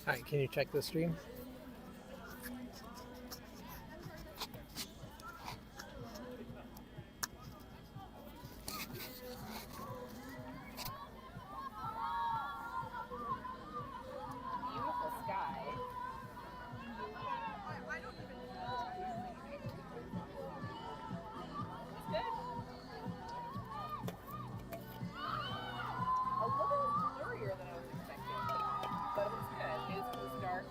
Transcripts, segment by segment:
All right, can you check the stream? Beautiful sky. It's good. A little blurrier than I was expecting, but it was good. It was dark.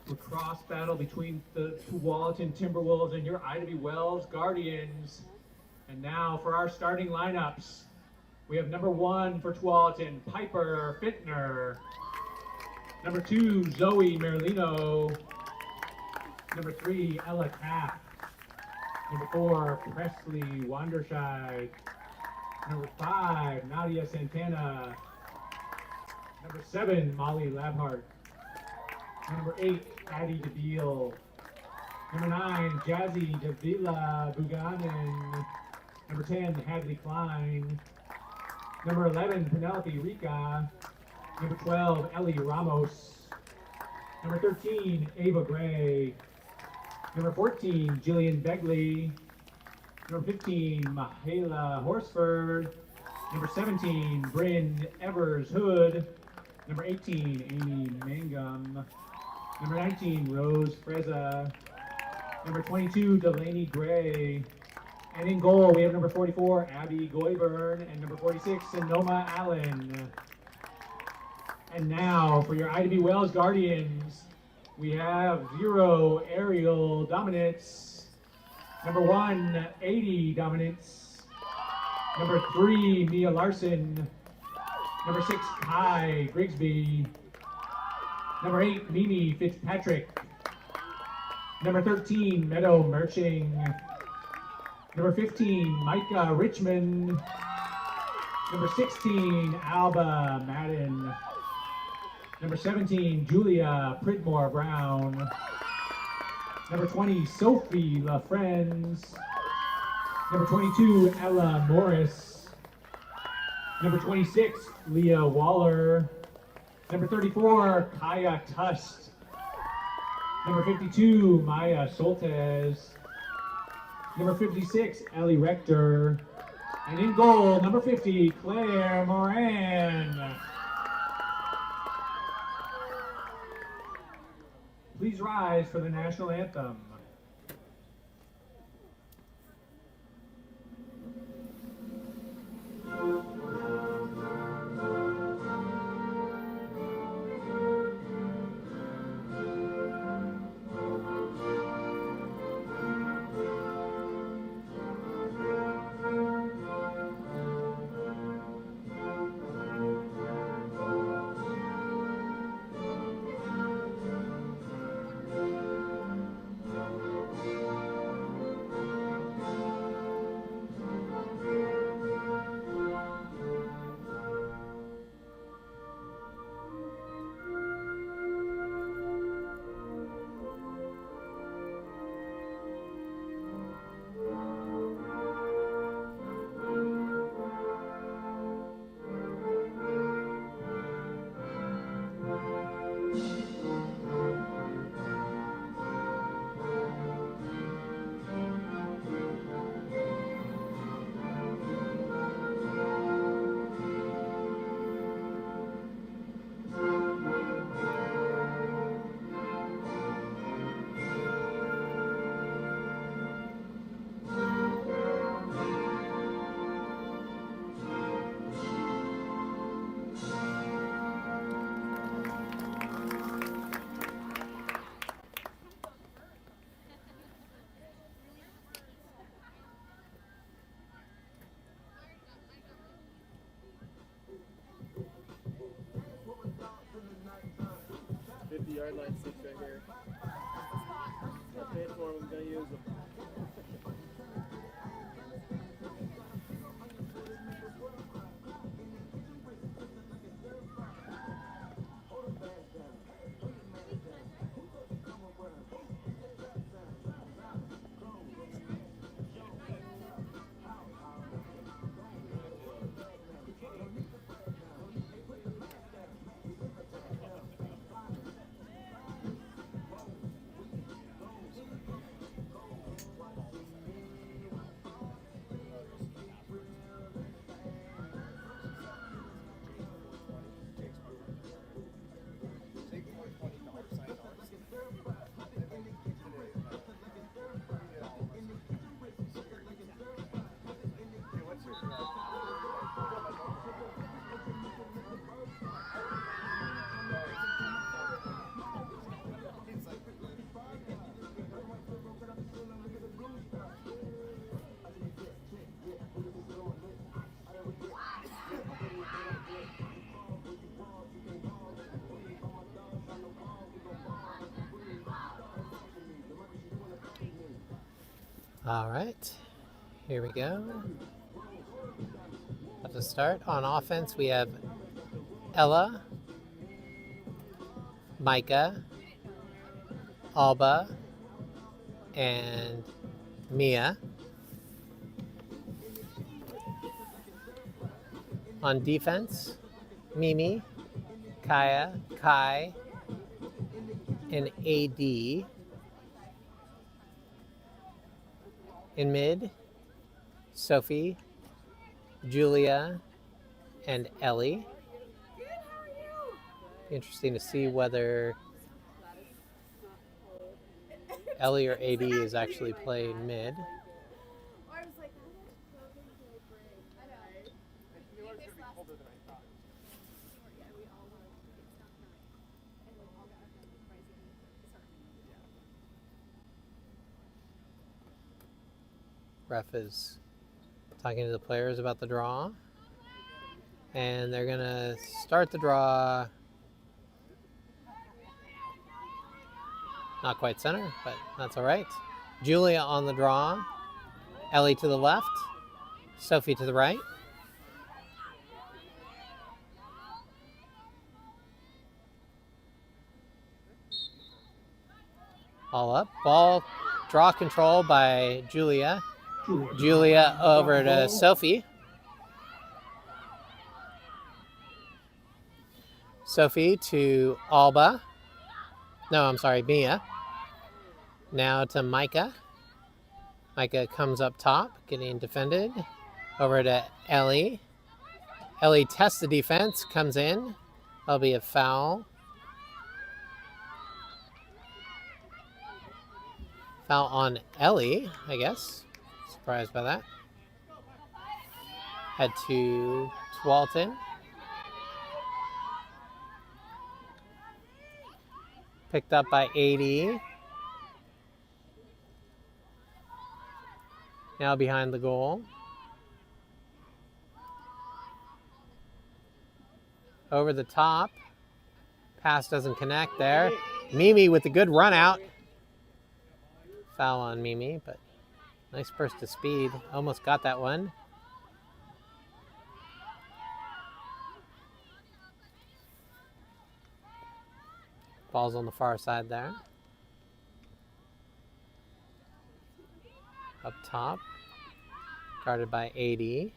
Lacrosse battle between the Tualatin Timberwolves and your IW Wells Guardians. And now for our starting lineups, we have number 1 for Tualatin, Piper Fitner. Number 2, Zoe Merlino. Number 3, Ella Taft. Number 4, Presley Wanderscheid. Number 5, Nadia Santana. Number 7, Molly Labhart. Number 8, Addie DeBeal. Number 9, Jazzy Davila Buganin. Number 10, Hadley Klein. Number 11, Penelope Rica. Number 12, Ellie Ramos. Number 13, Ava Gray. Number 14, Jillian Begley. Number 15, Mahala Horsford. Number 17, Bryn Evers Hood. Number 18, Amy Mangum. Number 19, Rose Freza. Number 22, Delaney Gray. And in goal, we have number 44, Abby Goyburn, and number 46, Sonoma Allen. And now for your IDB Wells Guardians, we have 0 aerial dominance, number 1, 80 dominance, number 3, Mia Larson, number 6, Kai Grigsby, number 8, Mimi Fitzpatrick, number 13, Meadow Merching, number 15, Micah Richmond, number 16, Alba Madden, number 17, Julia Pridmore Brown, number 20, Sophie LaFrenz, number 22, Ella Morris, number 26, Leah Waller, number 34, Kaya Tust, number 52, Maya Soltez, number 56, Ellie Rector, and in goal, number 50, Claire Moran. Please rise for the national anthem. Yard line seats right here. I paid for them, I'm gonna use them. All right, here we go. About to start. On offense, we have Ella, Micah, Alba, and Mia. On defense, Mimi, Kaya, Kai, and AD. In mid, Sophie, Julia, and Ellie. Interesting to see whether Ellie or AD is actually playing mid. I was like, Ref is talking to the players about the draw. And they're going to start the draw. Not quite center, but that's all right. Julia on the draw. Ellie to the left. Sophie to the right. All up. Ball draw control by Julia. Julia over to Sophie. Sophie to Alba. No, I'm sorry, Mia. Now to Micah. Micah comes up top, getting defended. Over to Ellie. Ellie tests the defense, comes in. That'll be a foul. Foul on Ellie, I guess. Surprised by that. Head to Tualatin. Picked up by 80. Now behind the goal. Over the top. Pass doesn't connect there. Mimi with a good run out. Foul on Mimi, but nice burst of speed. Almost got that one. Ball's on the far side there. Up top. Guarded by 80.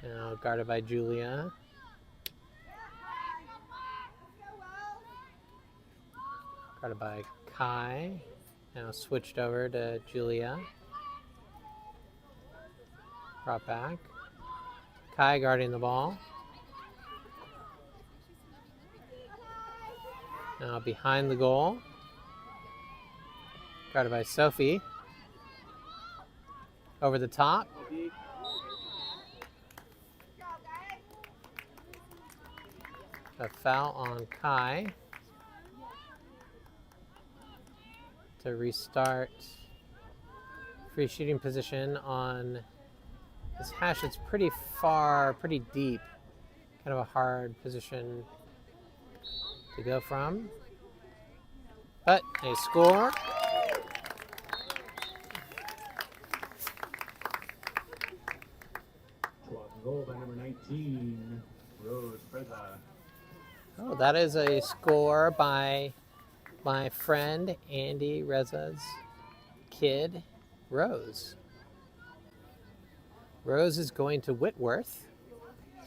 Now guarded by Julia. Guarded by Kai. Now switched over to Julia. Brought back. Kai guarding the ball. Now behind the goal. Guarded by Sophie. Over the top. A foul on Kai. To restart free shooting position on this hash. It's pretty far, pretty deep. Kind of a hard position to go from. But a score. Goal by number 19, Rose Preza. Oh, that is a score by my friend Andy Reza's kid, Rose. Rose is going to Whitworth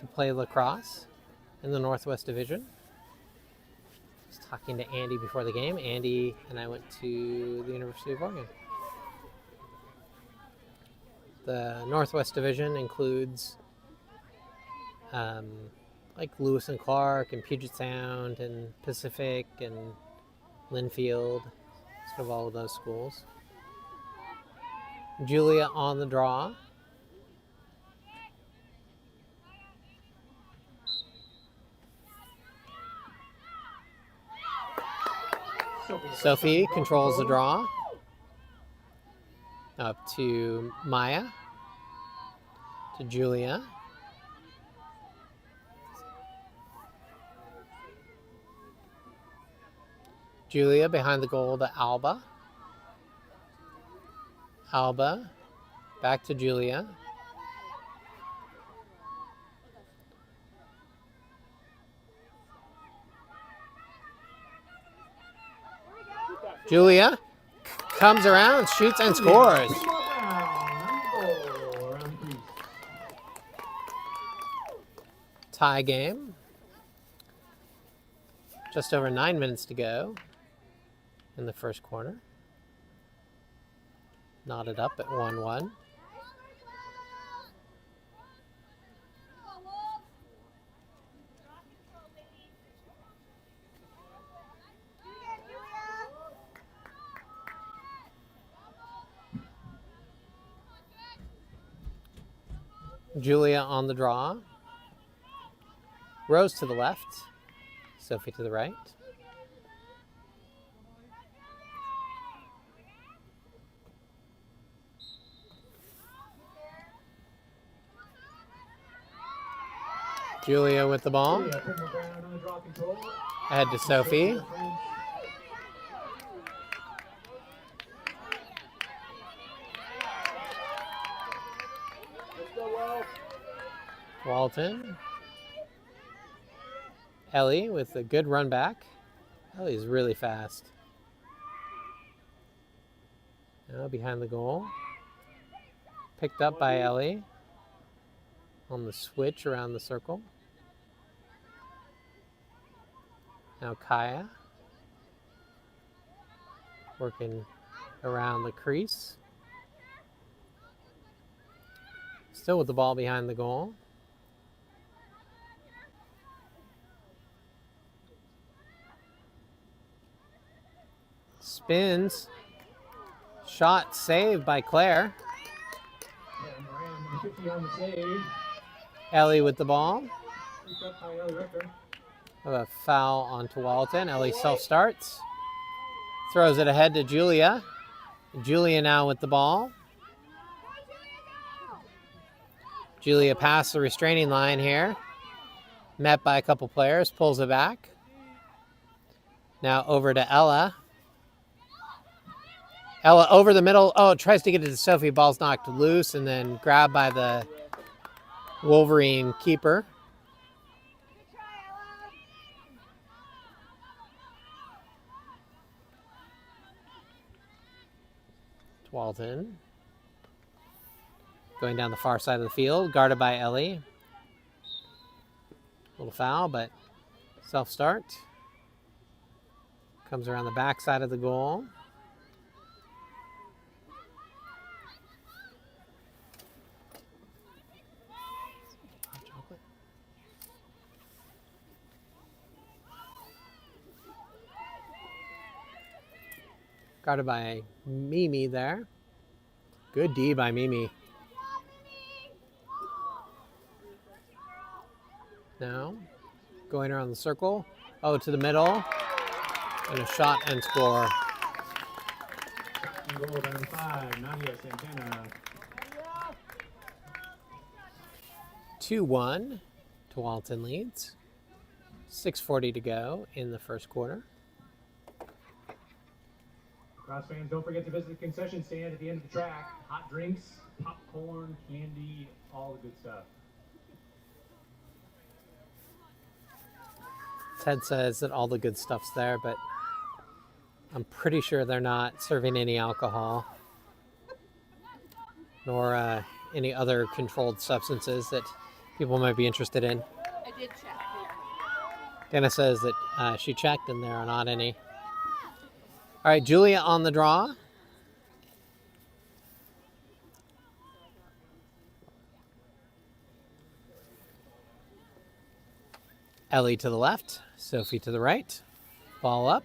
to play lacrosse in the Northwest Division. I was talking to Andy before the game. Andy and I went to the University of Oregon. The Northwest Division includes like Lewis and Clark and Puget Sound and Pacific and Linfield, sort of all of those schools. Julia on the draw. Sophie controls the draw. Up to Maya. To Julia. Julia behind the goal to Alba. Alba back to Julia. Julia comes around, shoots, and scores. Tie game. Just over 9 minutes to go in the first quarter. Knotted up at 1-1. Julia on the draw. Rose to the left. Sophie to the right. Julia with the ball. Ahead to Sophie. Tualatin. Ellie with a good run back. Ellie's really fast. Now behind the goal. Picked up by Ellie. On the switch around the circle. Now Kaya. Working around the crease. Still with the ball behind the goal. Spins. Shot saved by Claire. Ellie with the ball. A foul on Tualatin. Ellie self-starts. Throws it ahead to Julia. Julia now with the ball. Julia past the restraining line here. Met by a couple players. Pulls it back. Now over to Ella. Ella over the middle. Oh, tries to get it to Sophie. Ball's knocked loose and then grabbed by the Wolverine keeper. Tualatin. Going down the far side of the field. Guarded by Ellie. Little foul, but self-start. Comes around the back side of the goal. Guarded by Mimi there. Good D by Mimi. Now, going around the circle. Oh, to the middle. And a shot and score. Goal down 5, Nadia Santana. 2-1. Tualatin leads. 6:40 to go in the first quarter. Lacrosse fans, don't forget to visit the concession stand at the end of the track. Hot drinks, popcorn, candy, all the good stuff. Ted says that all the good stuff's there, but I'm pretty sure they're not serving any alcohol nor any other controlled substances that people might be interested in. I did check. Dana says that she checked and there are not any. All right, Julia on the draw. Ellie to the left, Sophie to the right. Ball up.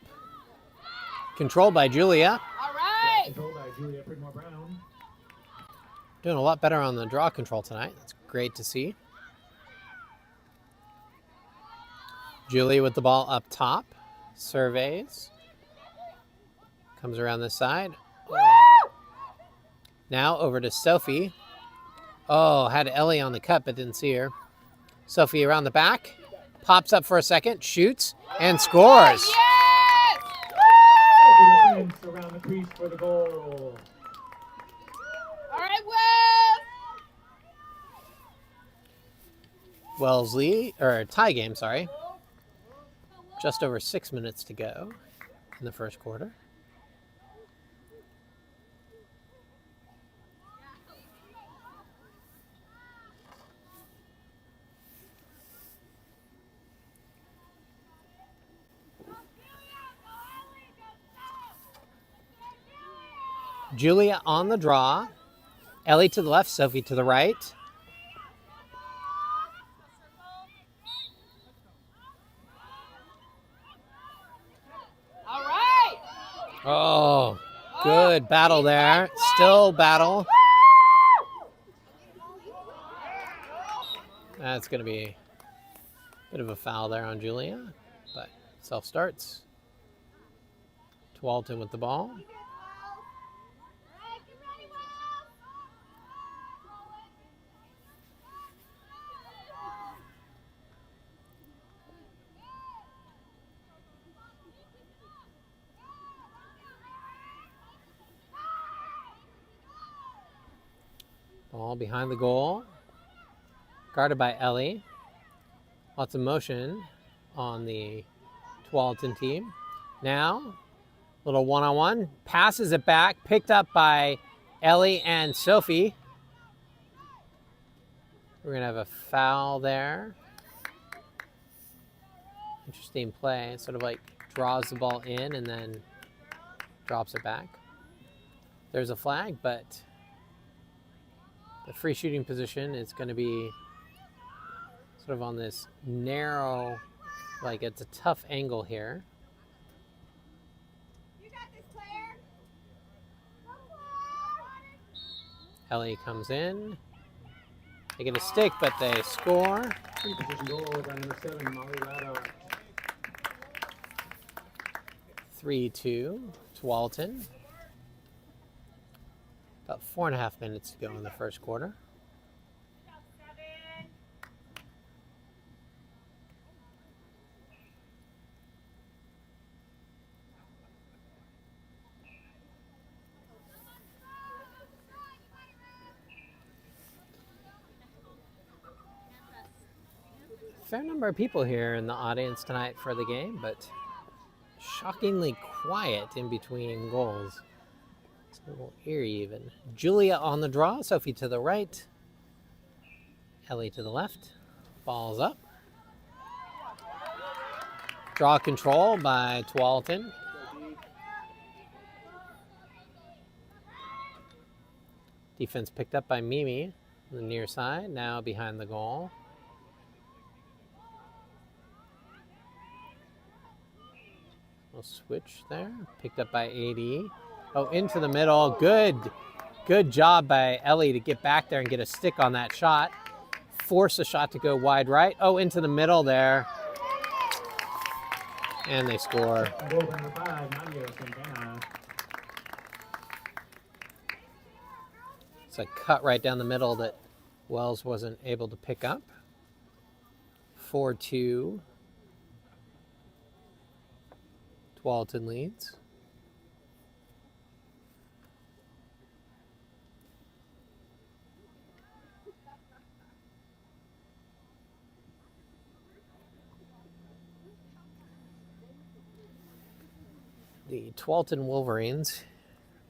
Controlled by Julia. All right. Controlled by Julia Pridmore Brown. Doing a lot better on the draw control tonight. That's great to see. Julia with the ball up top. Surveys. Comes around this side. Woo! Now over to Sophie. Oh, had Ellie on the cut but didn't see her. Sophie around the back. Pops up for a second, shoots, and scores. Yes! Fence around the crease for the goal. All right, Will. Wellesley, or tie game, sorry. Just over 6 minutes to go in the first quarter. Julia on the draw. Ellie to the left, Sophie to the right. All right. Oh, good battle there. Still battle. That's going to be a bit of a foul there on Julia, but self-starts. Tualatin with the ball. Ball behind the goal. Guarded by Ellie. Lots of motion on the Tualatin team. Now, little one-on-one. Passes it back. Picked up by Ellie and Sophie. We're going to have a foul there. Interesting play. Sort of like draws the ball in and then drops it back. There's a flag, but the free shooting position is going to be sort of on this narrow, like it's a tough angle here. You got this, Claire. Ellie comes in. They get a stick, but they score. Free position goal by number 7, Molly Latta. 3-2, Tualatin. About 4.5 minutes to go in the first quarter. Fair number of people here in the audience tonight for the game, but shockingly quiet in between goals. It's a little eerie even. Julia on the draw, Sophie to the right, Ellie to the left. Ball's up. Draw control by Tualatin. Defense picked up by Mimi on the near side, now behind the goal. We'll switch there. Picked up by AD. Oh, into the middle. Good job by Ellie to get back there and get a stick on that shot. Force a shot to go wide right. Oh, into the middle there. And they score. Goal by number 5, Nadia Santana. It's a cut right down the middle that Wells wasn't able to pick up. 4-2. Tualatin leads. The Tualatin Wolverines,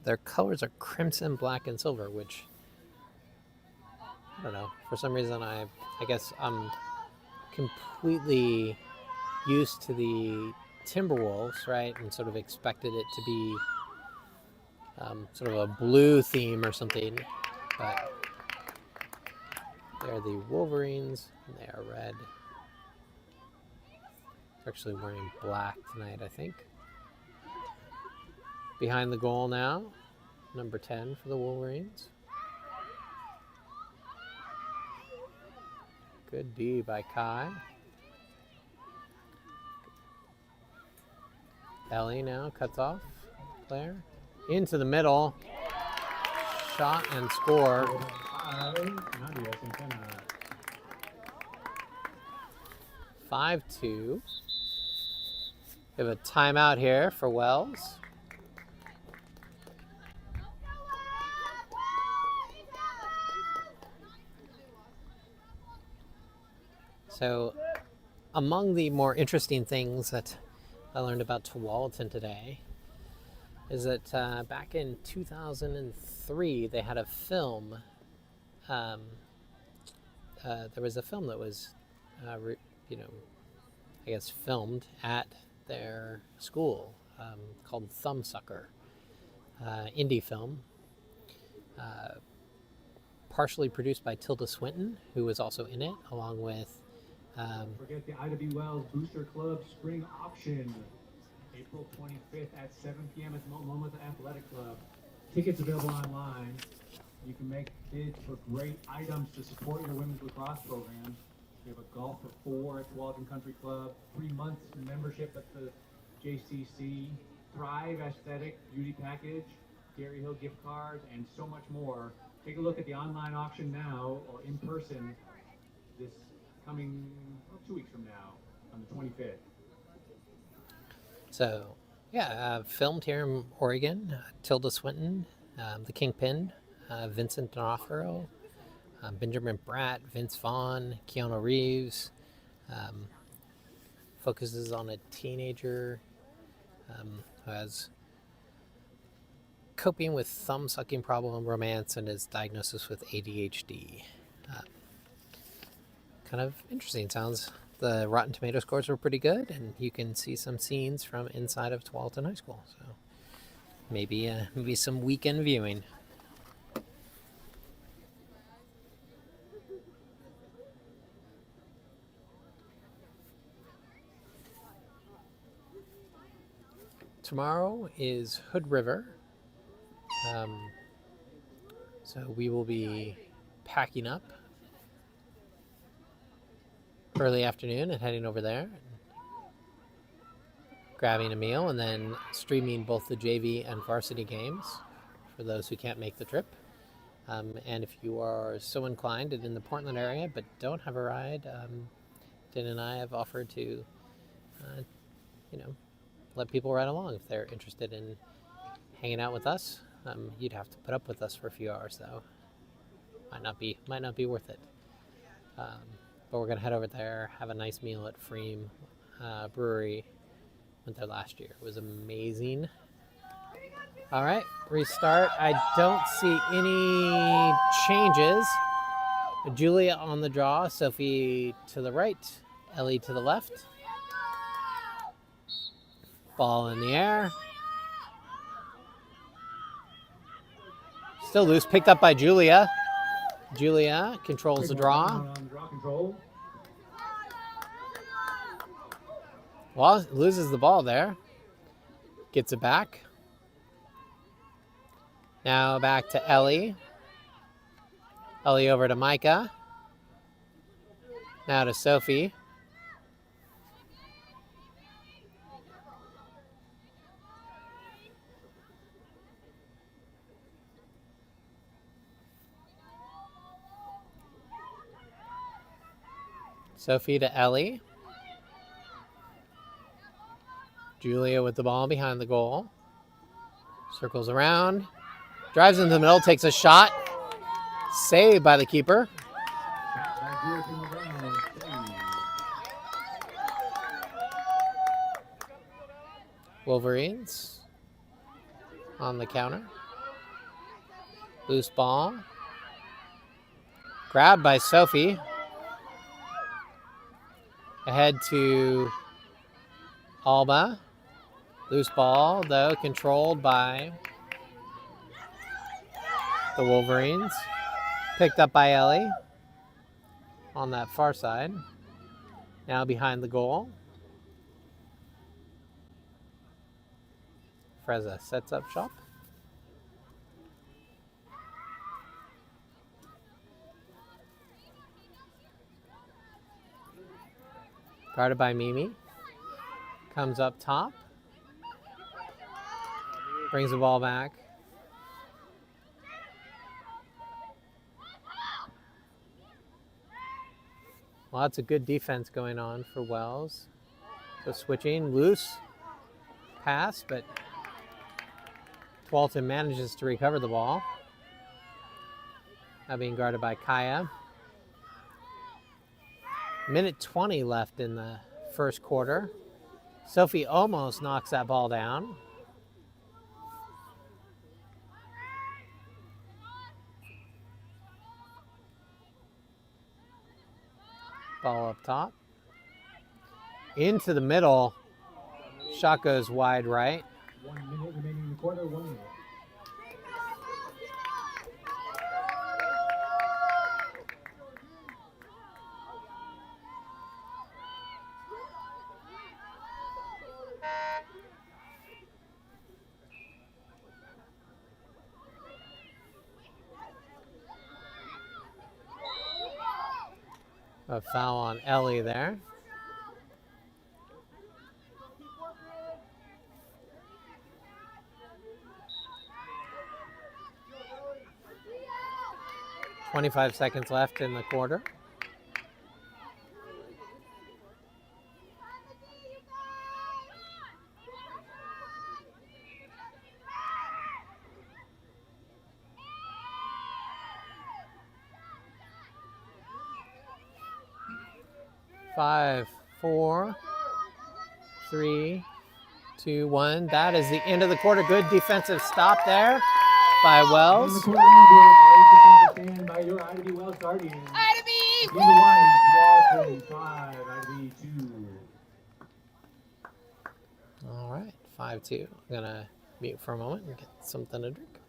their colors are crimson, black, and silver, which, I don't know, for some reason I guess I'm completely used to the Timberwolves, right, and sort of expected it to be sort of a blue theme or something, but they're the Wolverines, and they are red. They're actually wearing black tonight, I think. Behind the goal now, number 10 for the Wolverines. Good D by Kai. Ellie now cuts off. Claire. Into the middle. Shot and score. 5-2. We have a timeout here for Wells. So, among the more interesting things that I learned about Tualatin today is that back in 2003 they had a film. There was a film that was, I guess filmed at their school called Thumbsucker, indie film, partially produced by Tilda Swinton, who was also in it, along with. Forget the IW Wells Booster Club Spring Auction, April 25th at 7 p.m. at the Momota Athletic Club. Tickets available online. You can make bids for great items to support your women's lacrosse program. We have a golf for 4 at Tualatin Country Club, 3 months membership at the JCC, Thrive Aesthetic Beauty Package, Gary Hill gift cards, and so much more. Take a look at the online auction now or in person this coming 2 weeks from now on the 25th. So, yeah, filmed here in Oregon, Tilda Swinton, the Kingpin, Vincent D'Onofrio, Benjamin Bratt, Vince Vaughn, Keanu Reeves. Focuses on a teenager who has coping with thumb-sucking problem romance and his diagnosis with ADHD. Kind of interesting. Sounds. The Rotten Tomato scores were pretty good, and you can see some scenes from inside of Tualatin High School. So maybe some weekend viewing. Tomorrow is Hood River. So we will be packing up early afternoon and heading over there, and grabbing a meal, and then streaming both the JV and varsity games for those who can't make the trip. And if you are so inclined and in the Portland area but don't have a ride, Dan and I have offered to, let people ride along if they're interested in hanging out with us. You'd have to put up with us for a few hours though. Might not be worth it. But we're gonna head over there, have a nice meal at Freem Brewery. Went there last year. It was amazing. All right, restart. I don't see any changes. Julia on the draw, Sophie to the right, Ellie to the left. Ball in the air. Still loose, picked up by Julia. Julia controls the draw. Well, loses the ball there. Gets it back. Now back to Ellie. Ellie over to Micah. Now to Sophie. Sophie to Ellie. Julia with the ball behind the goal. Circles around. Drives into the middle, takes a shot. Saved by the keeper. Wolverines on the counter. Loose ball. Grabbed by Sophie. Ahead to Alba. Loose ball, though, controlled by the Wolverines. Picked up by Ellie on that far side. Now behind the goal. Freza sets up shop. Guarded by Mimi. Comes up top. Brings the ball back. Lots of good defense going on for Wells. So switching, loose pass, but Tualatin manages to recover the ball. Now being guarded by Kaya. Minute 20 left in the first quarter. Sophie almost knocks that ball down. Ball up top. Into the middle. Shot goes wide right. 1 minute remaining in the quarter, 1 minute. A foul on Ellie there. .25 seconds left in the quarter. Five, 4, 3, 2, 1. That is the end of the quarter. Good defensive stop there by Wells. In the quarter, great defensive stand by your IDB Wells Guardians. IDB! Game to 1, Tualatin 5, IDB 2. All right, 5-2. I'm gonna mute for a moment and get something to drink.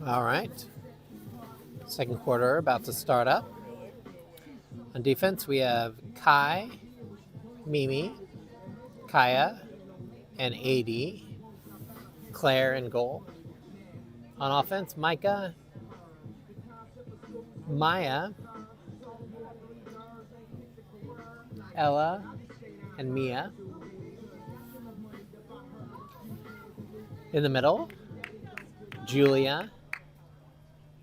All right. Second quarter about to start up. On defense, we have Kai, Mimi, Kaya, and AD. Claire in goal. On offense, Micah, Maya, Ella, and Mia. In the middle, Julia,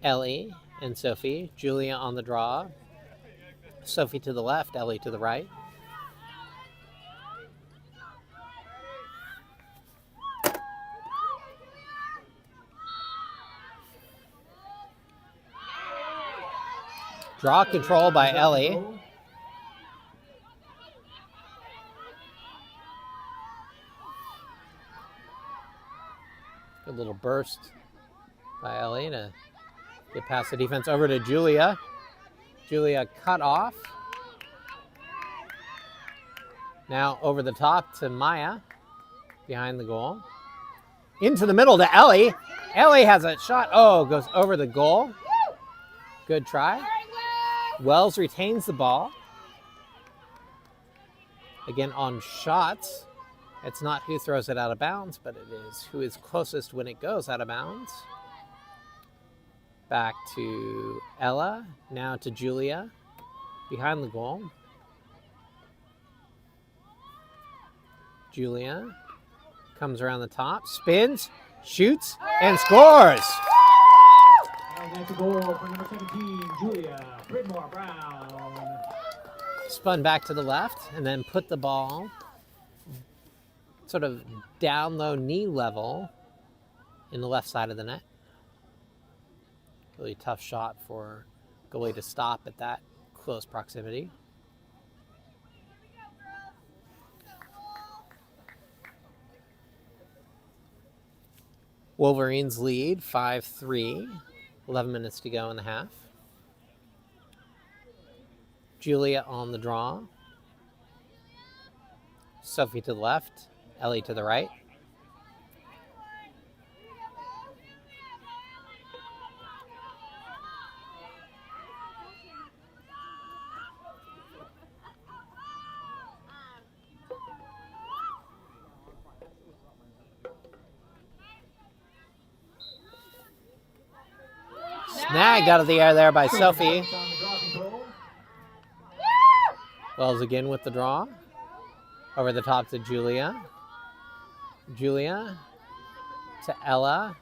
Ellie, and Sophie. Julia on the draw. Sophie to the left, Ellie to the right. Draw control by Ellie. Good little burst by Ellie to get past the defense over to Julia. Julia cut off. Now over the top to Maya, behind the goal. Into the middle to Ellie. Ellie has a shot. Oh, goes over the goal. Good try. Wells retains the ball. Again, on shots, it's not who throws it out of bounds, but it is who is closest when it goes out of bounds. Back to Ella, now to Julia, behind the goal. Julia comes around the top, spins, shoots, and scores. And that's a goal for number 17, Julia Bridmore Brown. Spun back to the left and then put the ball sort of down low knee level in the left side of the net. Really tough shot for goalie to stop at that close proximity. Wolverines lead 5-3. 11 minutes to go in the half. Julia on the draw. Sophie to the left. Ellie to the right. Snag out of the air there by Sophie. Wells again with the draw. Over the top to Julia. Julia to Ella.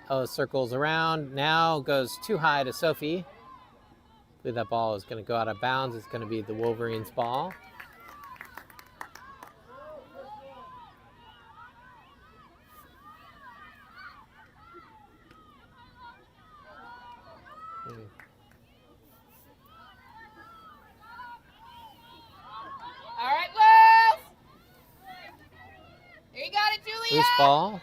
Ella circles around. Now goes too high to Sophie. I believe that ball is going to go out of bounds. It's going to be the Wolverines' ball. All right, Wolves. There you got it, Julia. Loose ball.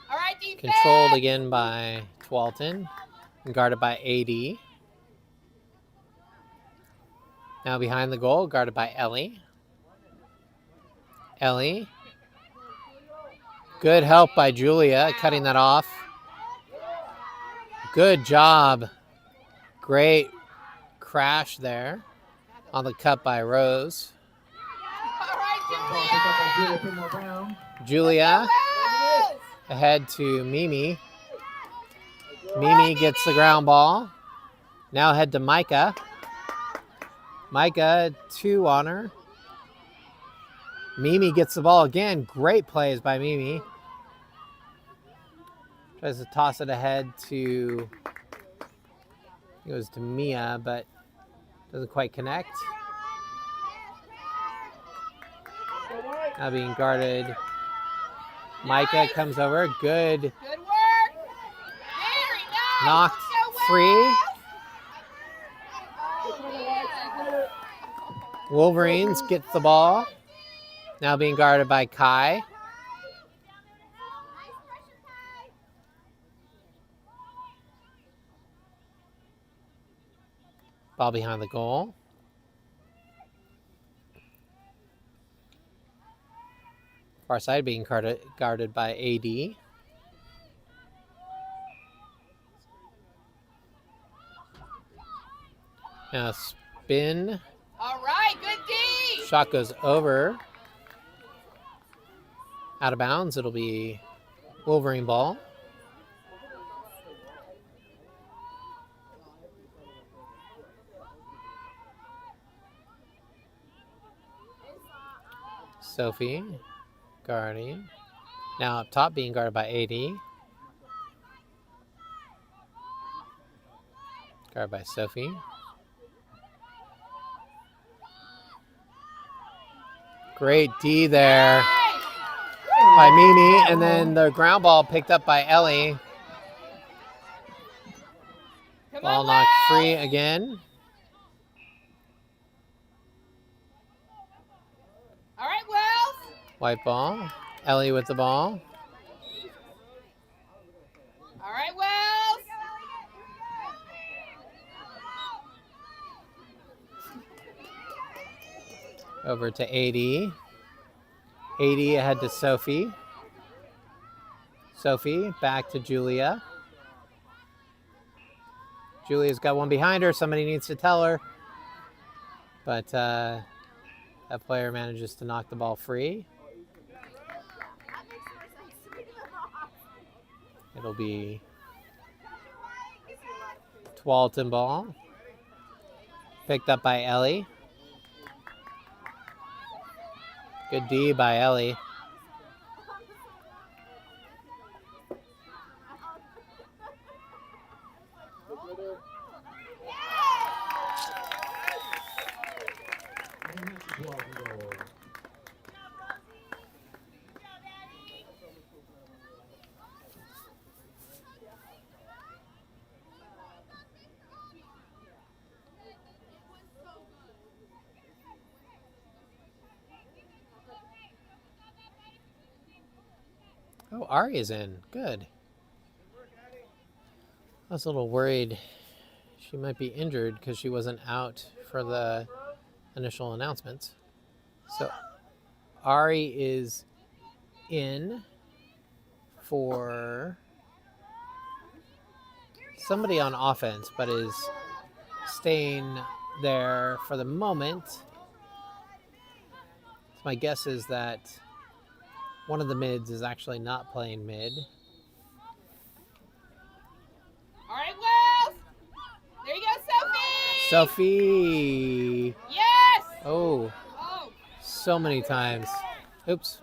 All right, defense. Controlled again by Tualatin and guarded by AD. Now behind the goal, guarded by Ellie. Ellie. Good help by Julia, cutting that off. Good job. Great crash there on the cut by Rose. All right, Julia. Julia ahead to Mimi. Mimi gets the ground ball. Now ahead to Micah. Micah, 2 on her. Mimi gets the ball again. Great plays by Mimi. Tries to toss it ahead to, it goes to Mia, but doesn't quite connect. Now being guarded. Micah comes over. Good. Good work. Very nice. Knocked Go free. Wolves. Wolverines get the ball. Now being guarded by Kai. Ball behind the goal. Far side being guarded by AD. Now spin. All right, good D. Shot goes over. Out of bounds. It'll be Wolverine ball. Sophie guarding. Now up top being guarded by AD. Guarded by Sophie. Great D there by Mimi, and then the ground ball picked up by Ellie. Come Ball on, knocked Wolves. free again. All right, Wells. White ball. Ellie with the ball. All right, Wells. Over to AD. AD ahead to Sophie. Sophie back to Julia. Julia's got one behind her. Somebody needs to tell her. But that player manages to knock the ball free. It'll be Tualatin ball. Picked up by Ellie. Good D by Ellie. Oh, Ari is in. Good. I was a little worried she might be injured because she wasn't out for the initial announcements. So Ari is in for somebody on offense, but is staying there for the moment. So my guess is that one of the mids is actually not playing mid. All right, Wells. There you go, Sophie. Sophie. Yes. Oh, Oh. so many times. Oops.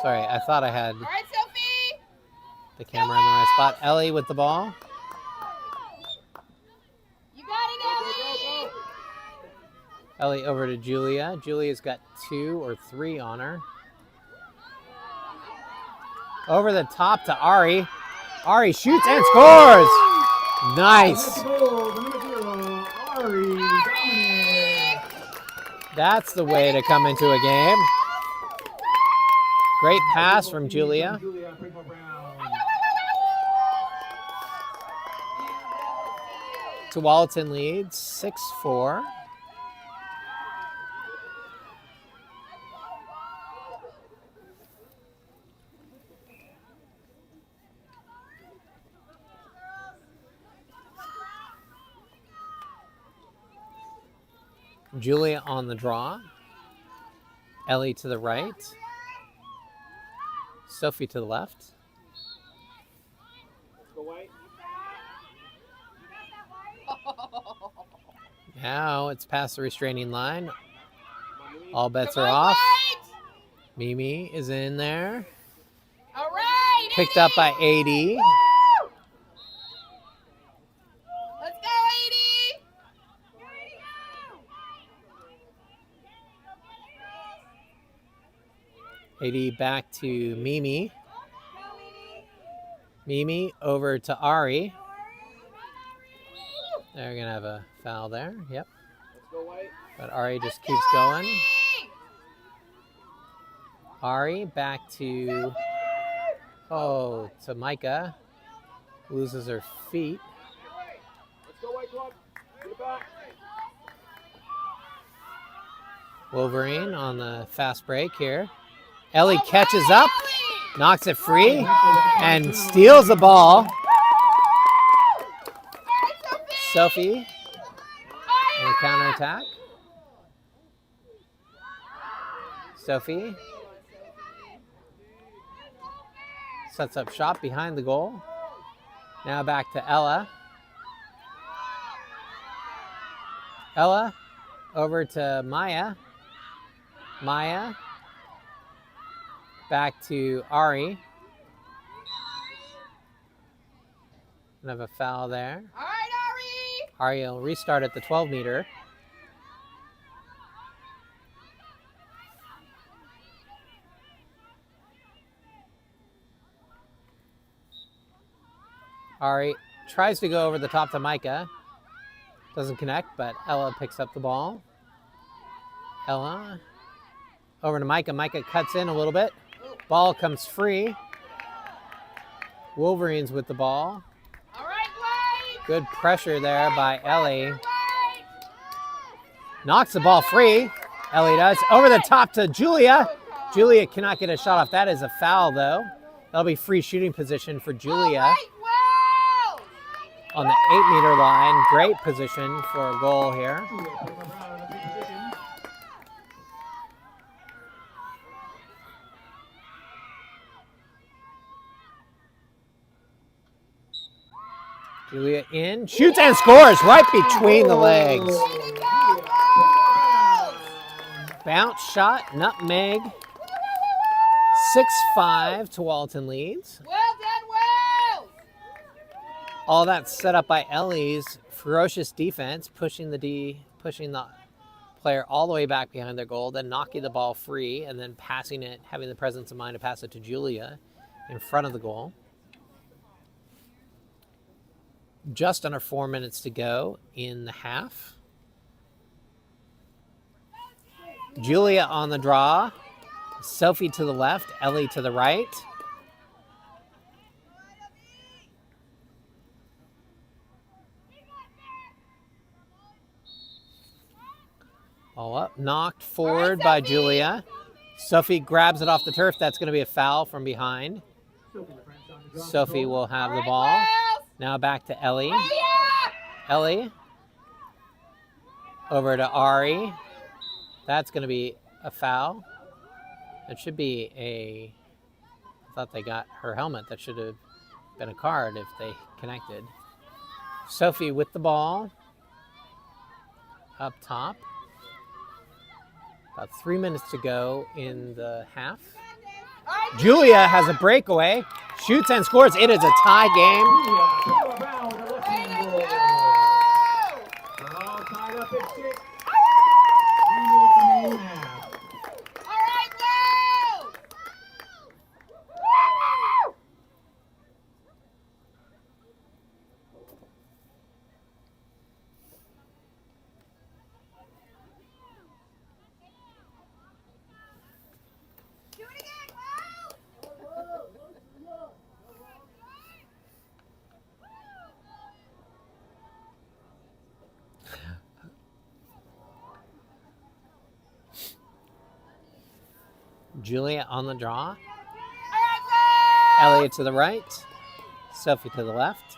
Sorry, I thought I had All right, Sophie. the camera in the right spot. Ellie with the ball. You got it, Ellie. Ellie over to Julia. Julia's got 2 or 3 on her. Over the top to Ari. Ari shoots and scores. Nice. Ari, dominant. That's the way to come into a game. Great pass from Julia. Tualatin leads 6-4. Julia on the draw. Ellie to the right. Sophie to the left. Go white. Now it's past the restraining line. All bets Come are on, off. White. Mimi is in there. All right. Picked up by 80. Let's go, 80. 80 back to Mimi. Mimi over to Ari. They're going to have a foul there. Yep. Let's go white. But Ari just keeps going. Ari back to, to Micah. Loses her feet. Let's go white club. Get it back. Wolverine on the fast break here. Ellie catches up, knocks it free, and steals the ball. Sophie on the counterattack. Sophie sets up shop behind the goal. Now back to Ella. Ella over to Maya. Maya back to Ari. And have a foul there. All right, Ari. Ari will restart at the 12 meter. Ari tries to go over the top to Micah. Doesn't connect, but Ella picks up the ball. Ella over to Micah. Micah cuts in a little bit. Ball comes free. Wolverines with the ball. All right, White. Good pressure there by Ellie. Knocks the ball free. Ellie does. Over the top to Julia. Julia cannot get a shot off. That is a foul, though. That'll be free shooting position for Julia on the 8-meter line. Great position for a goal here. Julia in, shoots and scores right between the legs. Bounce shot, nutmeg. 6-5, Tualatin leads. Well done, Wells. All that set up by Ellie's ferocious defense, pushing the player all the way back behind their goal, then knocking the ball free, and then passing it, having the presence of mind to pass it to Julia in front of the goal. Just under 4 minutes to go in the half. Julia on the draw. Sophie to the left, Ellie to the right. All up, knocked forward by Julia. Sophie grabs it off the turf. That's going to be a foul from behind. Sophie will have the ball. Now back to Ellie. Ellie. Over to Ari. That's going to be a foul. It should be a... I thought they got her helmet. That should have been a card if they connected. Sophie with the ball. Up top. About 3 minutes to go in the half. Julia has a breakaway. Shoots and scores. It is a tie game. All tied up at 6. Julia on the draw. Elliot to the right. Sophie to the left.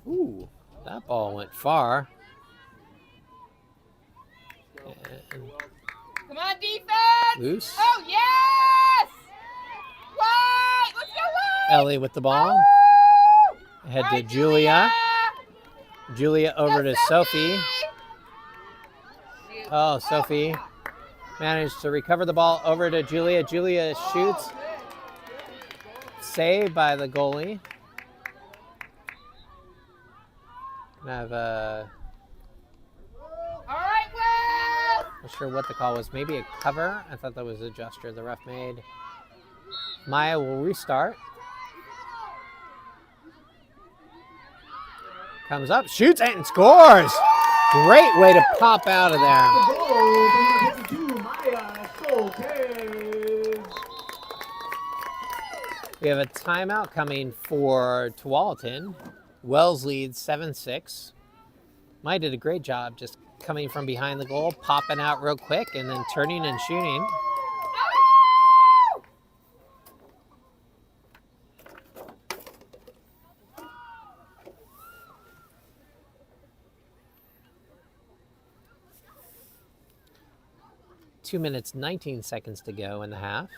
Ooh, that ball went far. And Come on, defense! loose. Oh, yes! Wide! Let's go wide! Ellie with the ball. Head to Julia. Julia over to Sophie. Oh, Sophie managed to recover the ball over to Julia. Julia shoots. Saved by the goalie. Gonna have a... All right, Will! Not sure what the call was. Maybe a cover. I thought that was a gesture the ref made. Maya will restart. Comes up, shoots, and scores. Great way to pop out of there. We have a timeout coming for Tualatin. Wells leads 7-6. Maya did a great job just coming from behind the goal, popping out real quick, and then turning and shooting. 2 minutes, 19 seconds to go in the half.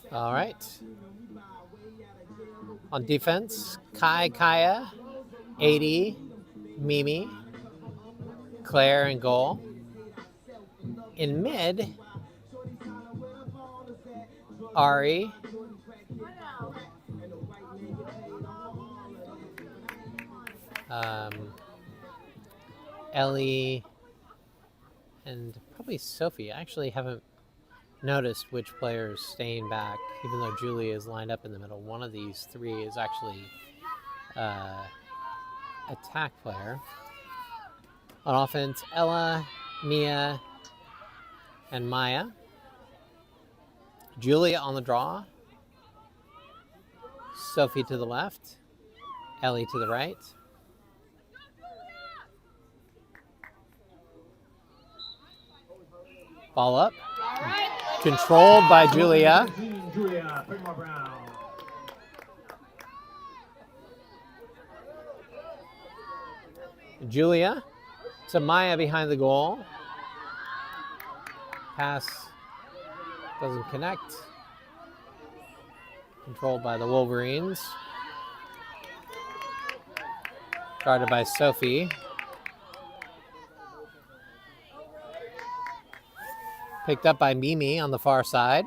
All right. On defense, Kaya, 80, Mimi, Claire in goal. In mid, Ari, Ellie, and probably Sophie. I actually haven't noticed which player is staying back, even though Julia is lined up in the middle. One of these three is actually attack player. On offense, Ella, Mia, and Maya. Julia on the draw. Sophie to the left. Ellie to the right. Ball up. Controlled by Julia. Julia, Fremont Brown. Julia to Maya behind the goal. Pass doesn't connect. Controlled by the Wolverines. Guarded by Sophie. Picked up by Mimi on the far side.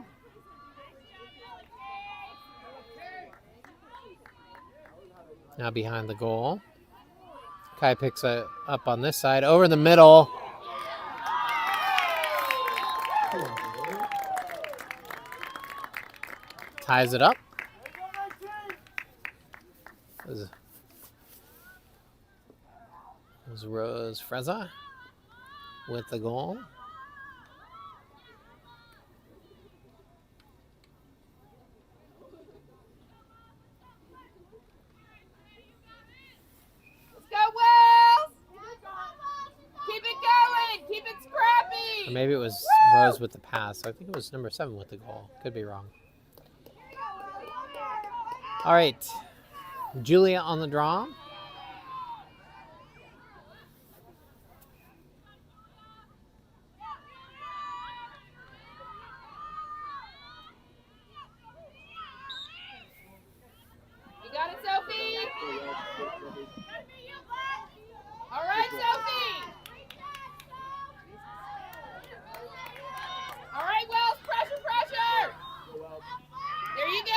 Now behind the goal. Kai picks it up on this side. Over the middle. Ties it up. It was Rose Freza with the goal. Or maybe it was Rose with the pass. I think it was number 7 with the goal. Could be wrong. All right. Julia on the draw. You got it, Sophie? All right, Sophie. All right, Wells, pressure, pressure. There you go.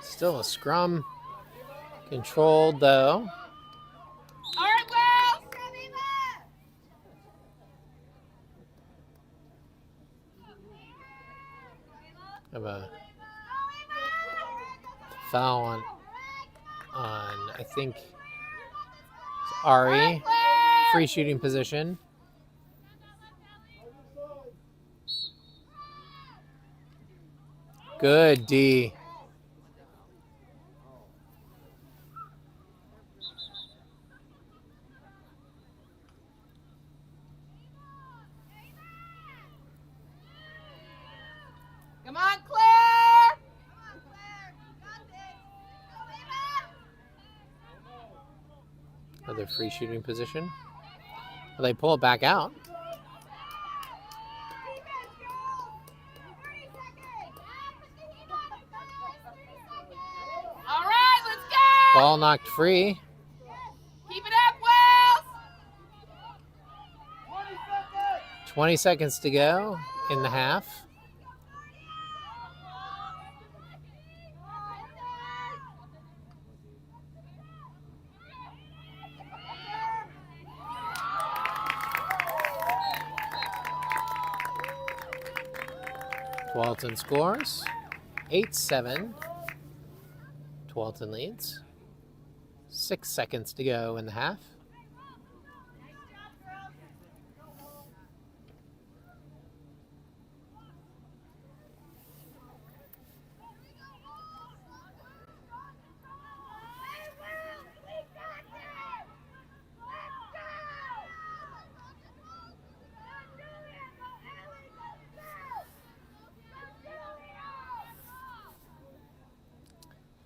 Still a scrum. Controlled, though. All right, Wells. Have a foul on I think, it's Ari. Free shooting position. Good D. Come on, Claire. Another free shooting position. Well, they pull it back out. All right, let's go. Ball knocked free. Keep it up, Wells. 20 seconds to go in the half. Tualatin scores 8-7. Tualatin leads. 6 seconds to go in the half.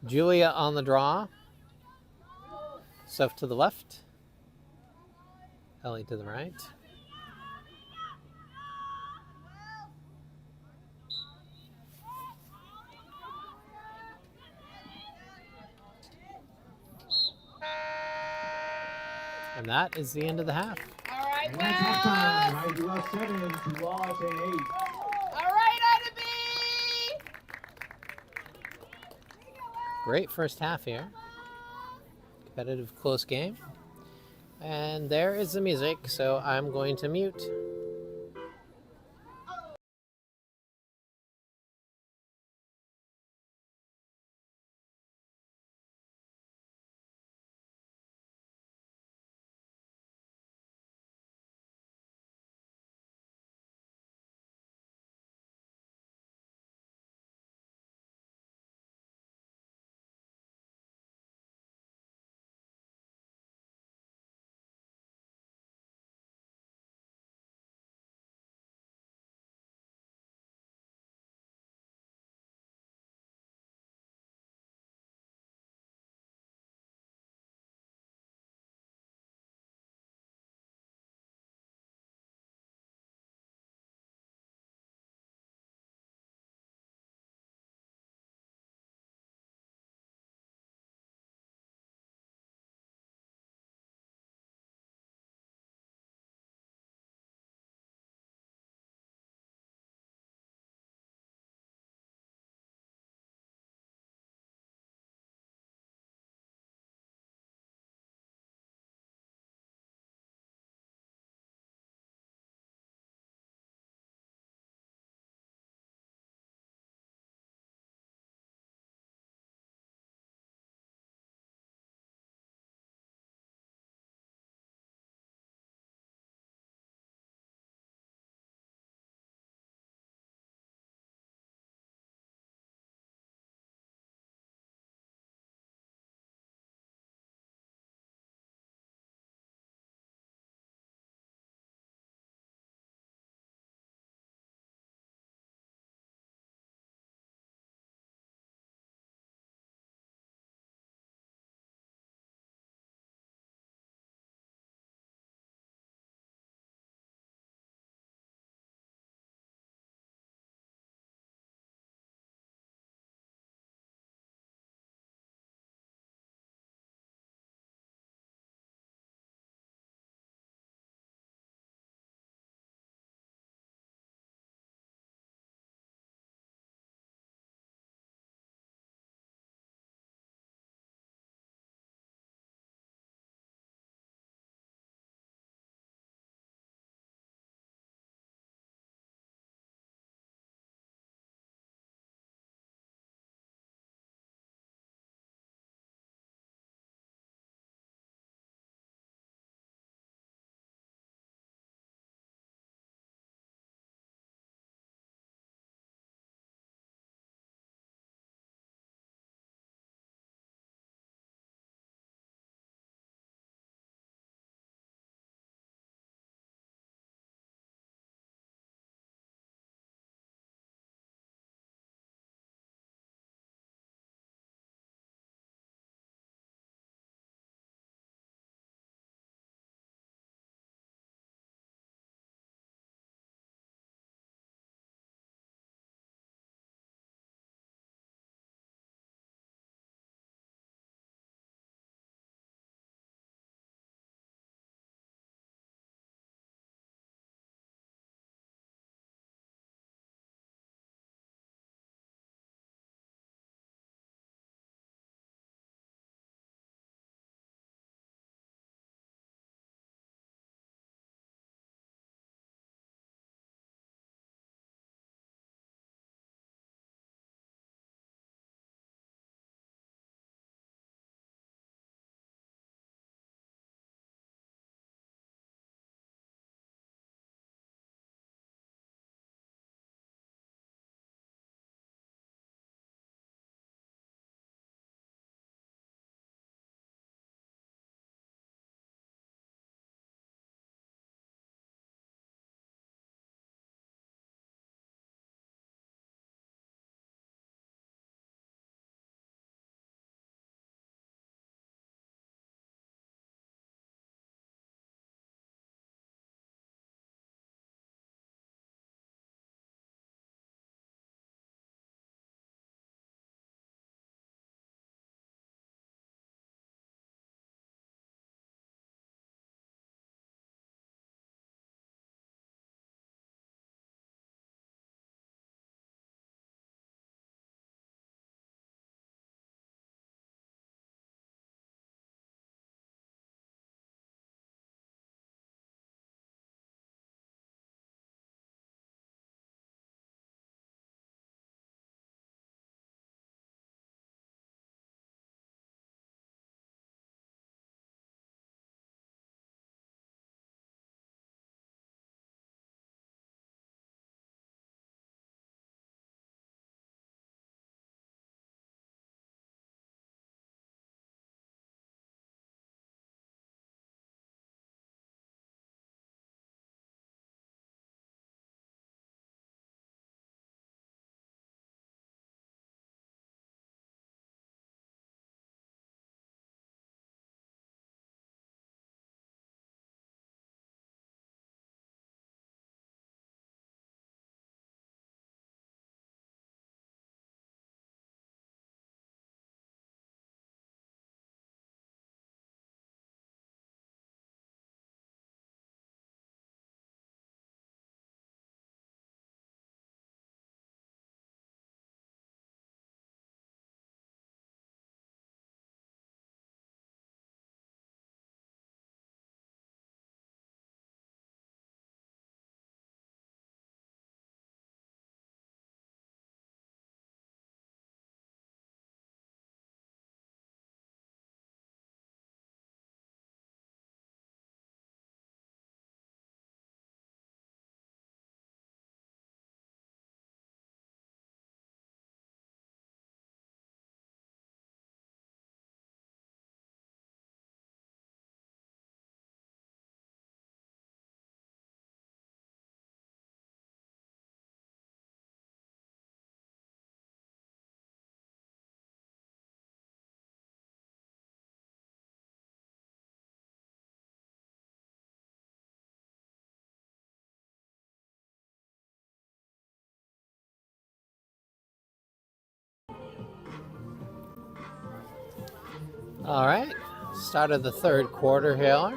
Julia on the draw. Soph to the left. Ellie to the right. And that is the end of the half. All right, And that's halftime. Wells. Mighty Wells 7, Tualatin 8. All right, Ida B. Great first half here. Competitive, close game. And there is the music, so I'm going to mute. All right, start of the third quarter here.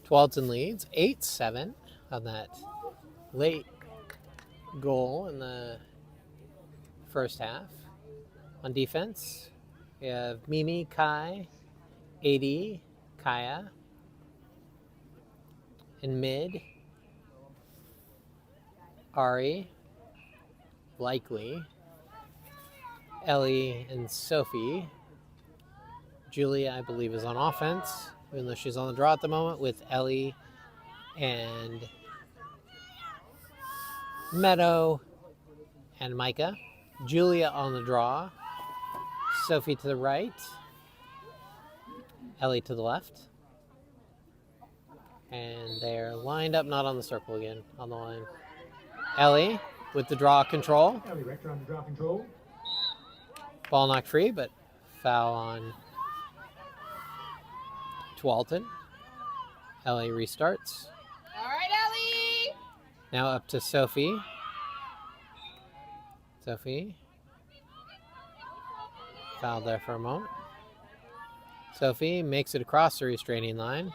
Tualatin leads 8-7 on that late goal in the first half. On defense, we have Mimi, Kai, AD, Kaya. In mid, Ari, Likely, Ellie, and Sophie. Julia, I believe, is on offense, even though she's on the draw at the moment, with Ellie and Meadow and Micah. Julia on the draw. Sophie to the right. Ellie to the left. And they're lined up, not on the circle again, on the line. Ellie with the draw control. Ellie Rector on the draw control. Ball knocked free, but foul on Tualatin. Ellie restarts. All right, Ellie. Now up to Sophie. Sophie. Fouled there for a moment. Sophie makes it across the restraining line.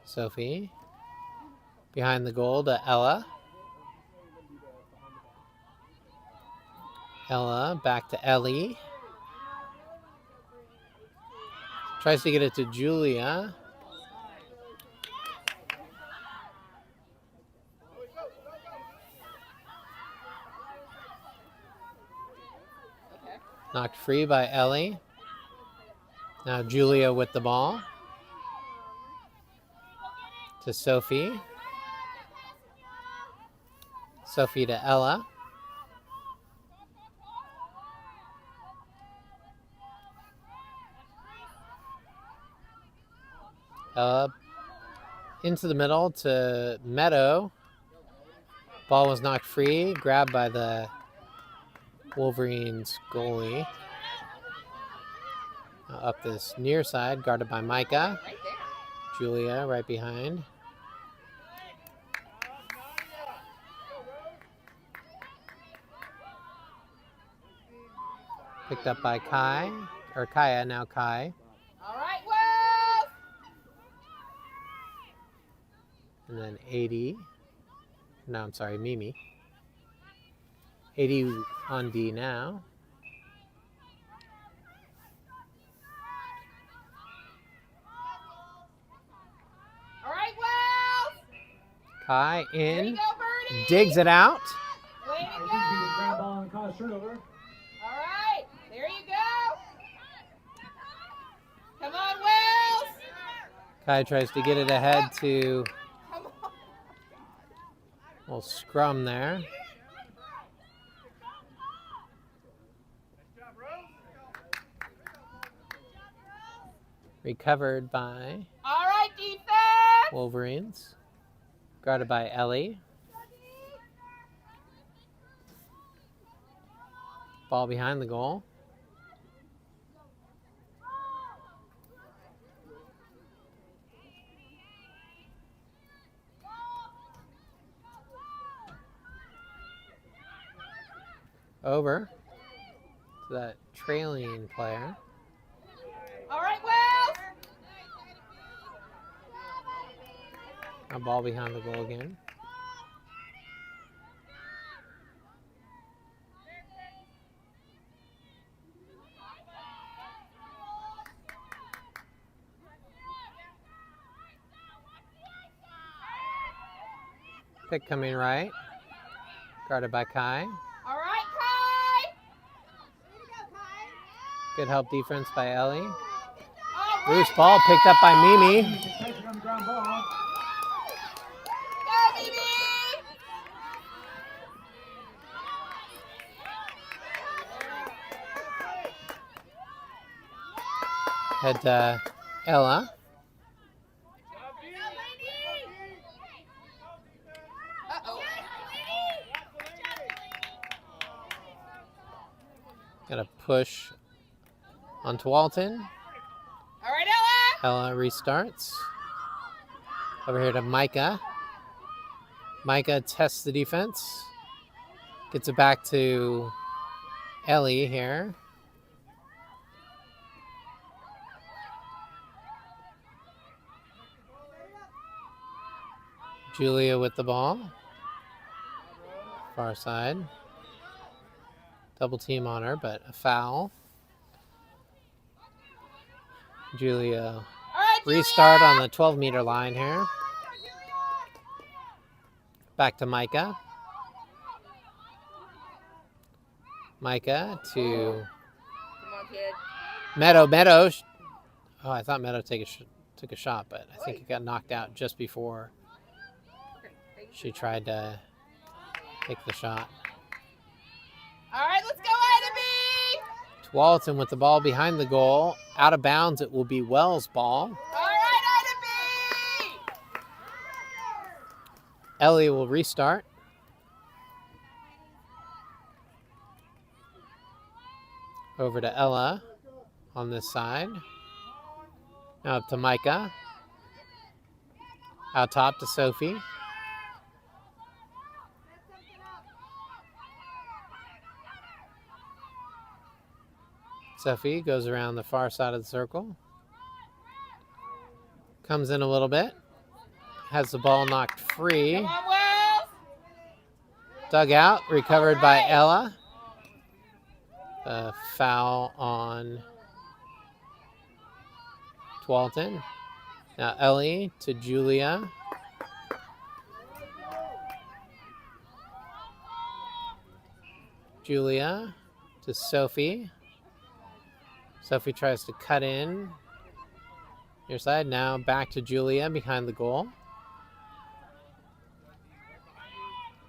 Sophie. Behind the goal to Ella. Ella back to Ellie. Tries to get it to Julia. Knocked free by Ellie. Now Julia with the ball. To Sophie. Sophie to Ella. Ella into the middle to Meadow. Ball was knocked free, grabbed by the Wolverines goalie. Up this near side, guarded by Micah. Right there. Julia right behind. Picked up by Kai, or Kaya, now Kai. All right, Wolf. And then 80. No, I'm sorry, Mimi. 80 on D now. All right, Wolf. Kai There you in, go, Birdie. digs it out. Way to I think go. he was ground ball and caused turnover. All right, there you go. Come on, Wells. Kai tries to get it ahead to Come on. a little scrum there. Recovered by All right, defense. Wolverines. Guarded by Ellie. Ball behind the goal. Over to that trailing player. All right, Wells. A ball behind the goal again. Pick coming right. Guarded by Kai. All right, Kai. Good help defense by Ellie. All Loose right, ball picked up by Mimi. Pressure on the ground ball. Go, Mimi. Head to Ella. Uh-oh. Got a push on Tualatin. All right, Ella. Ella restarts. Over here to Micah. Micah tests the defense. Gets it back to Ellie here. Julia with the ball. Far side. Double team on her, but a foul. Julia restart on the 12-meter line here. Back to Micah. Micah to Come on, kid. Meadow. Meadow. Oh, I thought Meadow took a shot, but I think it got knocked out just before she tried to take the shot. All right, let's go, Ida B. Tualatin with the ball behind the goal. Out of bounds, it will be Wells' ball. All right, Ida B. Ellie will restart. Over to Ella on this side. Now up to Micah. Out top to Sophie. Sophie goes around the far side of the circle. Comes in a little bit. Has the ball knocked free. Come on, Wells. Dug out. Recovered by Ella. A foul on Tualatin. Now Ellie to Julia. Julia to Sophie. Sophie tries to cut in. Near side. Now back to Julia behind the goal.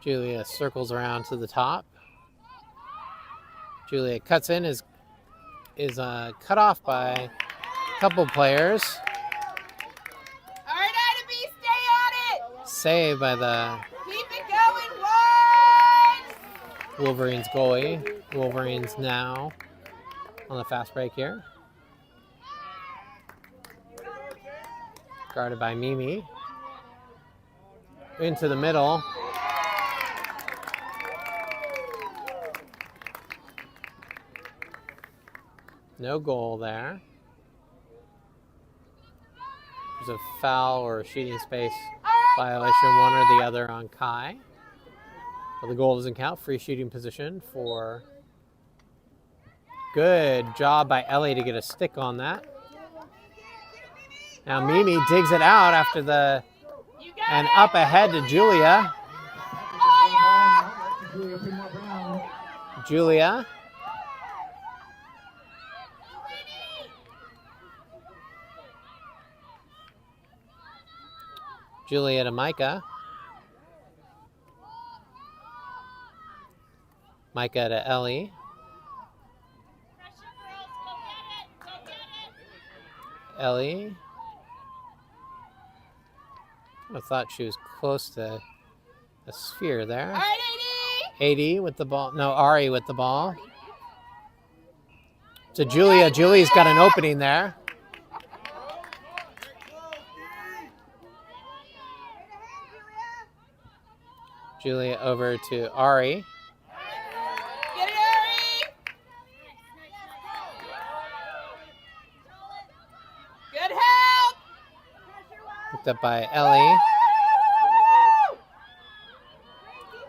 Julia circles around to the top. Julia cuts in, is cut off by a couple players. All right, Ida B, stay on it. Saved by the Keep it going, boys. Wolverines goalie. Wolverines now on the fast break here. Guarded by Mimi. Into the middle. No goal there. There's a foul or a shooting space violation, one or the other on Kai. But the goal doesn't count. Free shooting position for... Good job by Ellie to get a stick on that. Now Mimi digs it out after the... And up ahead to Julia. Julia. Julia to Micah. Micah to Ellie. Ellie. I thought she was close to a sphere there. All right, 80 with the ball. No, Ari with the ball. To Julia. Julia's got an opening there. Julia over to Ari. Get it, Ari. Good help. Picked up by Ellie.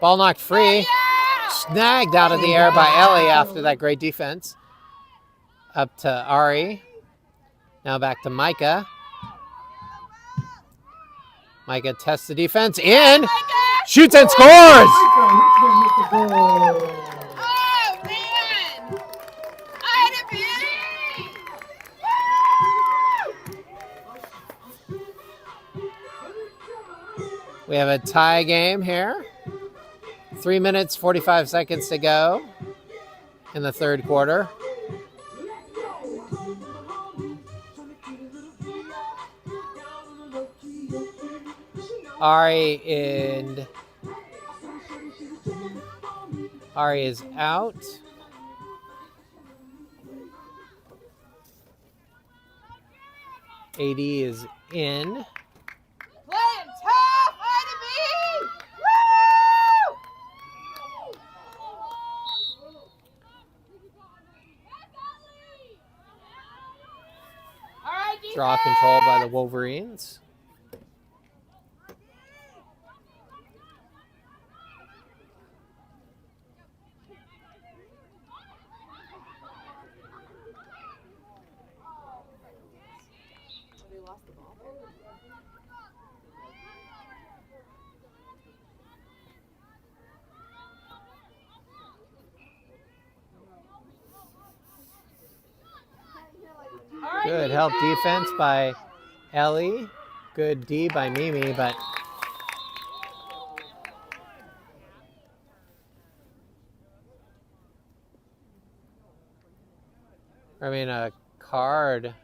Ball knocked free. Snagged out of the air by Ellie after that great defense. Up to Ari. Now back to Micah. Micah tests the defense. In. Shoots and scores! Oh, man. Ida B. We have a tie game here. 3 minutes, 45 seconds to go in the third quarter. Ari is out. AD is in. Playing tough, IDB! Woo! All right, Draw defense! control by the Wolverines. They lost the ball. All right, Good help defense by Ellie. Good D by Mimi, but I mean a card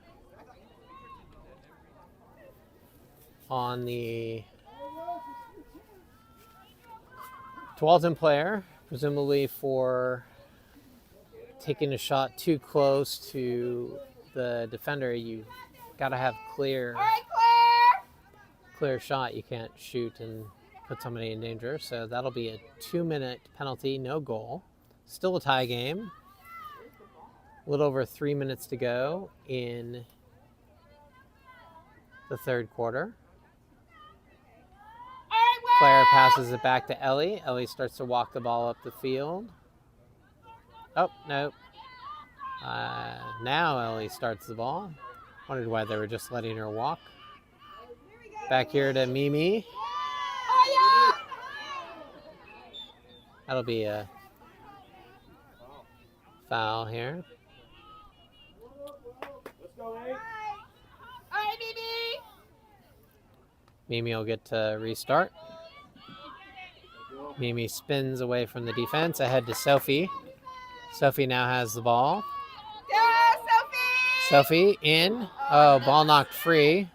on the Tualatin player, presumably for taking a shot too close to the defender. You got to have All right, clear shot. You can't shoot and put somebody in danger. So that'll be a 2-minute penalty, no goal. Still a tie game. A little over 3 minutes to go in the third quarter. Claire passes it back to Ellie. Ellie starts to walk the ball up the field. Oh, no. Now Ellie starts the ball. Wondered why they were just letting her walk. Back here to Mimi. That'll be a foul here. Let's go, Nate. All right, Mimi! Mimi will get to restart. Mimi spins away from the defense, ahead to Sophie. Sophie now has the ball. Yeah, Sophie! Sophie in. Oh, ball knocked free.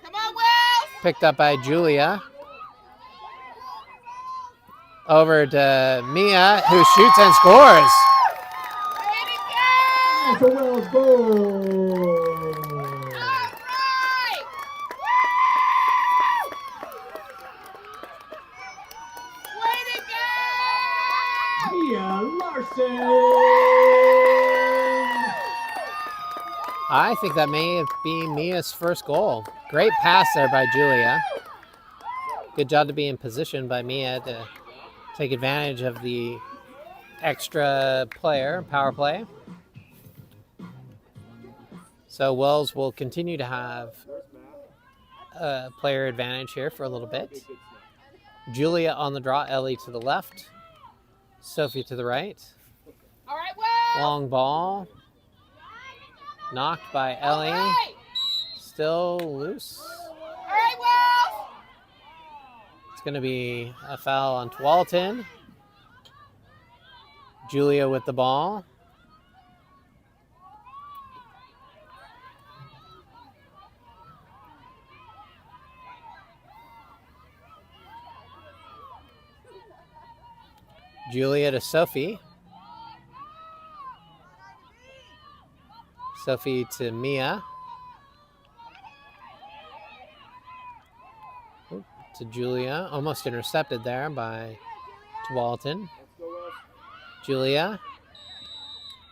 Come on, Wells! Picked up by Julia. Over to Mia, who shoots and scores. Way to go! That's a Wells goal. All right! Woo! Way to go! Mia Larson. I think that may be Mia's first goal. Great pass there by Julia. Good job to be in position by Mia to take advantage of the extra player, power play. So Wells will continue to have a player advantage here for a little bit. Julia on the draw, Ellie to the left, Sophie to the right. All right, Wells! Long ball, knocked by Ellie, All right! still loose. All right, Wells! It's going to be a foul on Tualatin. Julia with the ball. Julia to Sophie. Sophie to Mia. Oop, to Julia. Almost intercepted there by Tualatin. Julia.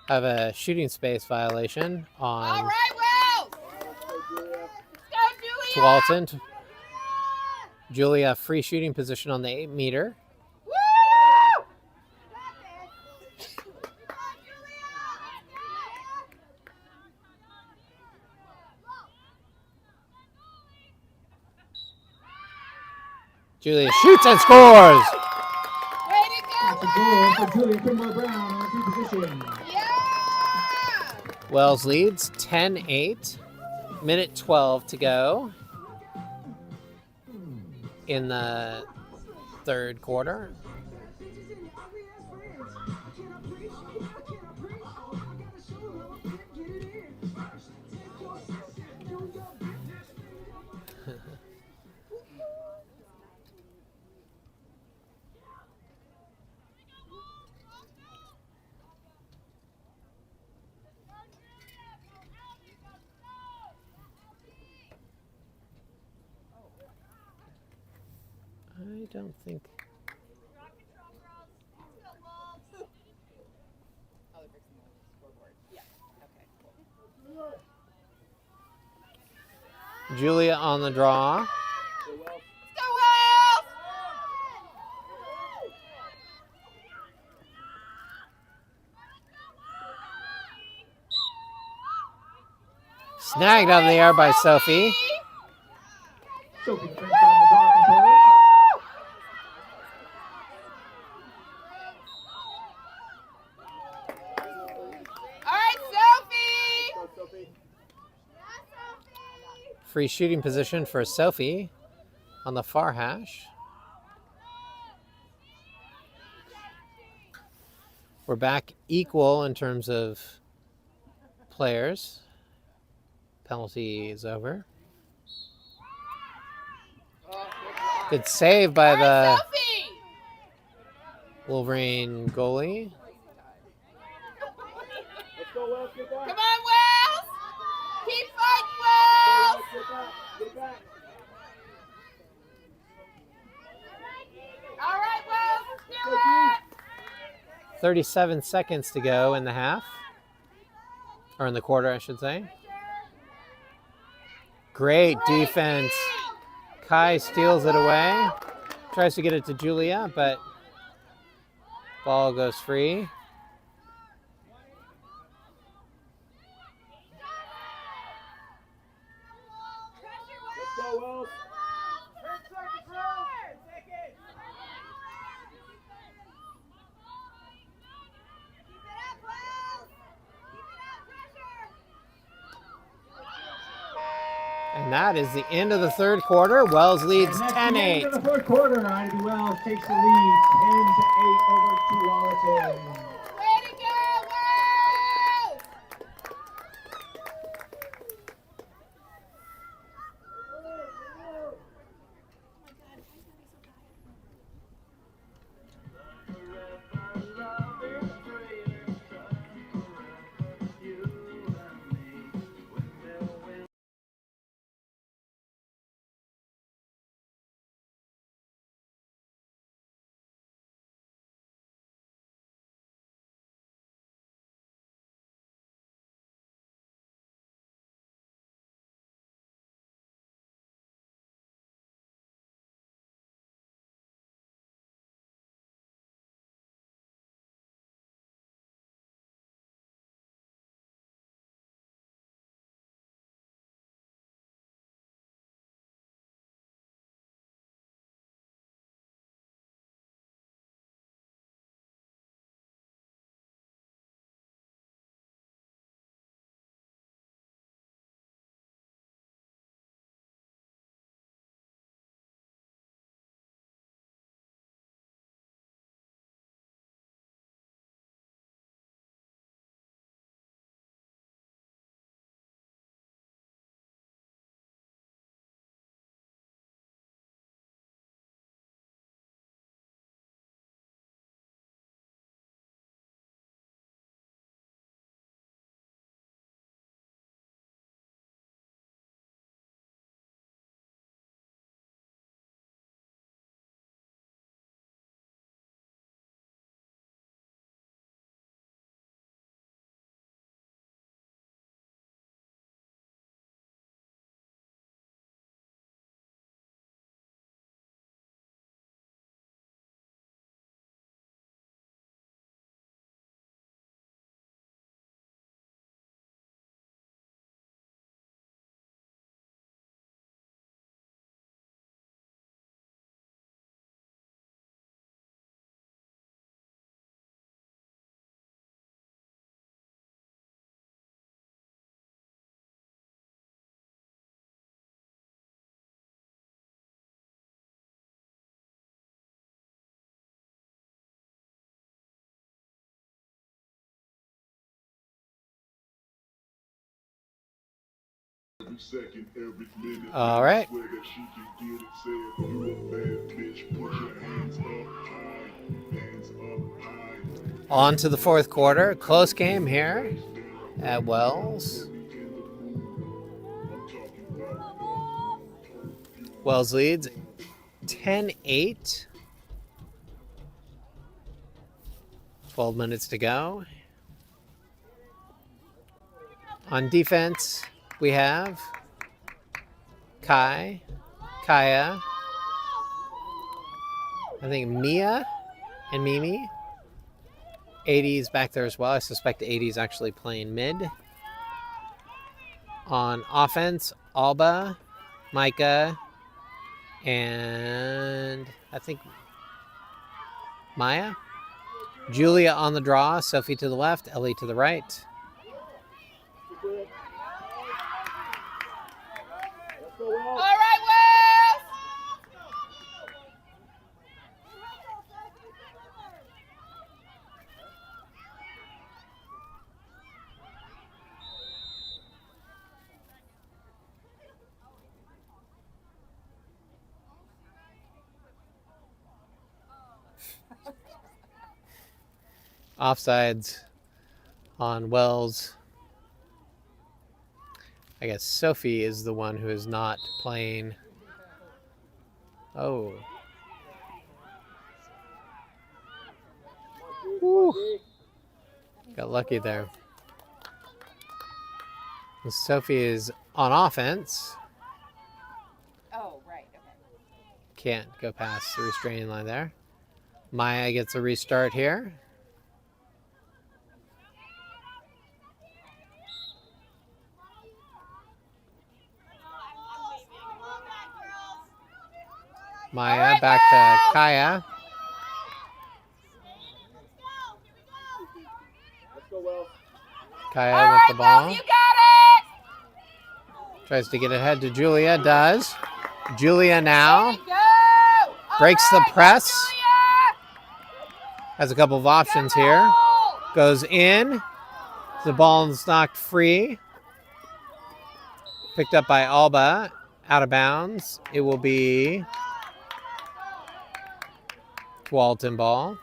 Have a shooting space violation All on right, Wells! Let's go, Julia! Tualatin. Julia, free shooting position on the 8-meter. Woo! Julia shoots and scores. Way to go, That's a goal for Julia Primwell Brown on free position. Yeah! Wells leads 10-8. Minute 12 to go in the third quarter. don't think. Oh, they're fixing the scoreboard. Yeah. Okay, cool. Julia on the draw. Go well. Go Wells! Snagged on the air by Sophie. Sophie Prince on the draw control. All right, Sophie! Go, Sophie. Free shooting position for Sophie on the far hash. We're back equal in terms of players. Penalty is over. Good save by the Sophie! Wolverine goalie. Let's go, Wells. Get back. Come on, Wells! Keep fighting, Go, Wells! Wells. Get back. Get back. All right, Wells, let's do Go, it! 37 seconds to go in the half. Or in the quarter, I should say. Great defense. Kai steals it away. Tries to get it to Julia, but ball goes free. Let's go, Wells. And that is the end of the third quarter. Wells leads And that's the end 10-8. of the fourth quarter. Ivy Wells takes the lead 10-8 over Tualatin. Way to go, Wells! All right. On to the fourth quarter. Close game here at Wells. Wells leads 10-8. 12 minutes to go. On defense, we have Kaya, I think Mia and Mimi. 80's back there as well. I suspect 80's actually playing mid. On offense, Alba, Micah, and I think Maya. Julia on the draw, Sophie to the left, Ellie to the right. All right, Wes! Offsides on Wells. I guess Sophie is the one who is not playing. Oh. Woo. Got lucky there. Sophie is on offense. Oh, right, okay. Can't go past the restraining line there. Maya gets a restart here. Maya back to Kaya. Kaya with the ball. You got it! Tries to get ahead to Julia. Does. Julia now Go! breaks the press. Julia! Has a couple of options here. Goes in. The ball is knocked free. Picked up by Alba. Out of bounds. It will be Tualatin ball.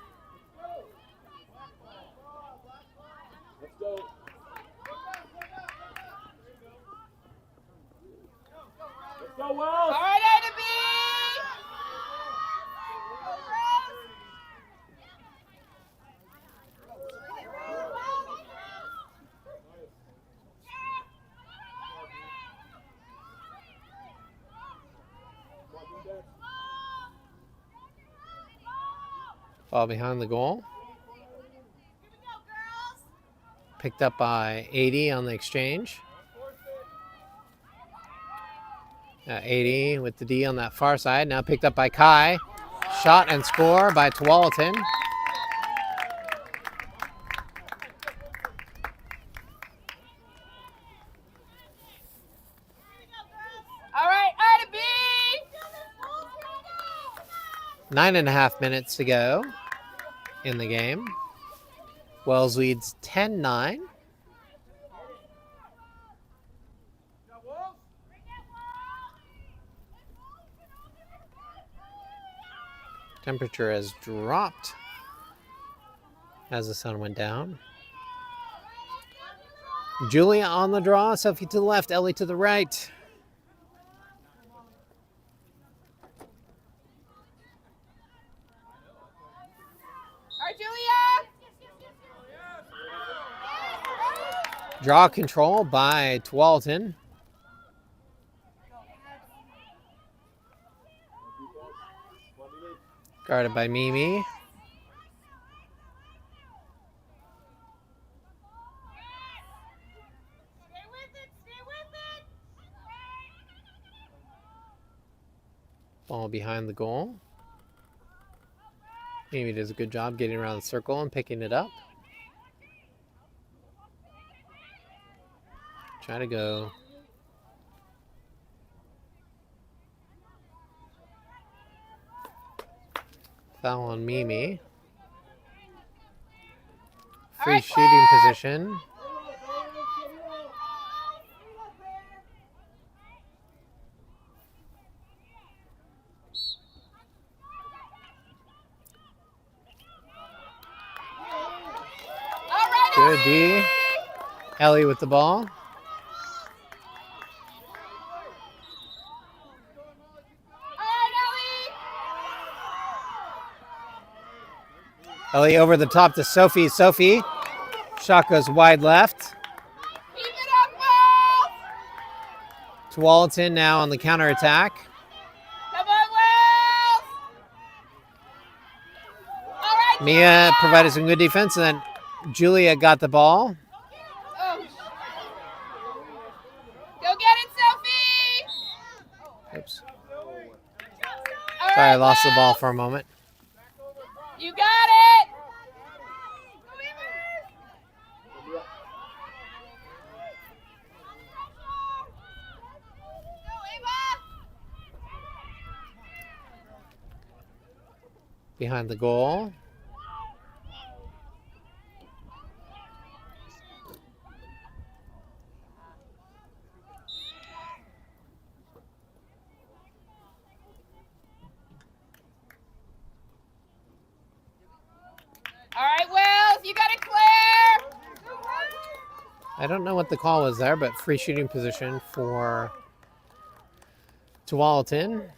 Go well. All right, A to B! Ball behind the goal. Picked up by 80 on the exchange. 80 with the D on that far side. Now picked up by Kai. Shot and score by Tualatin. All right, A to B! 9.5 minutes to go in the game. Wells leads 10-9. Temperature has dropped as the sun went down. Julia on the draw. Sophie to the left. Ellie to the right. All right, Julia! Draw control by Tualatin. Guarded by Mimi. Ball behind the goal. Mimi does a good job getting around the circle and picking it up. Try to go. Foul on Mimi. Free right, shooting position. All right, Good D. Ellie with the ball. All right, Ellie! Ellie over the top to Sophie. Sophie. Shot goes wide left. Keep it up, Wells! Tualatin now on the counterattack. Come on, Wells! All right, Mia Julia! provided some good defense, and then Julia got the ball. Oh. Go get it, Sophie! Oops. All Sorry, I right, lost the ball Wells. for a moment. You got it! Behind the goal. All right, Wells, you got it clear! I don't know what the call was there, but free shooting position for Tualatin.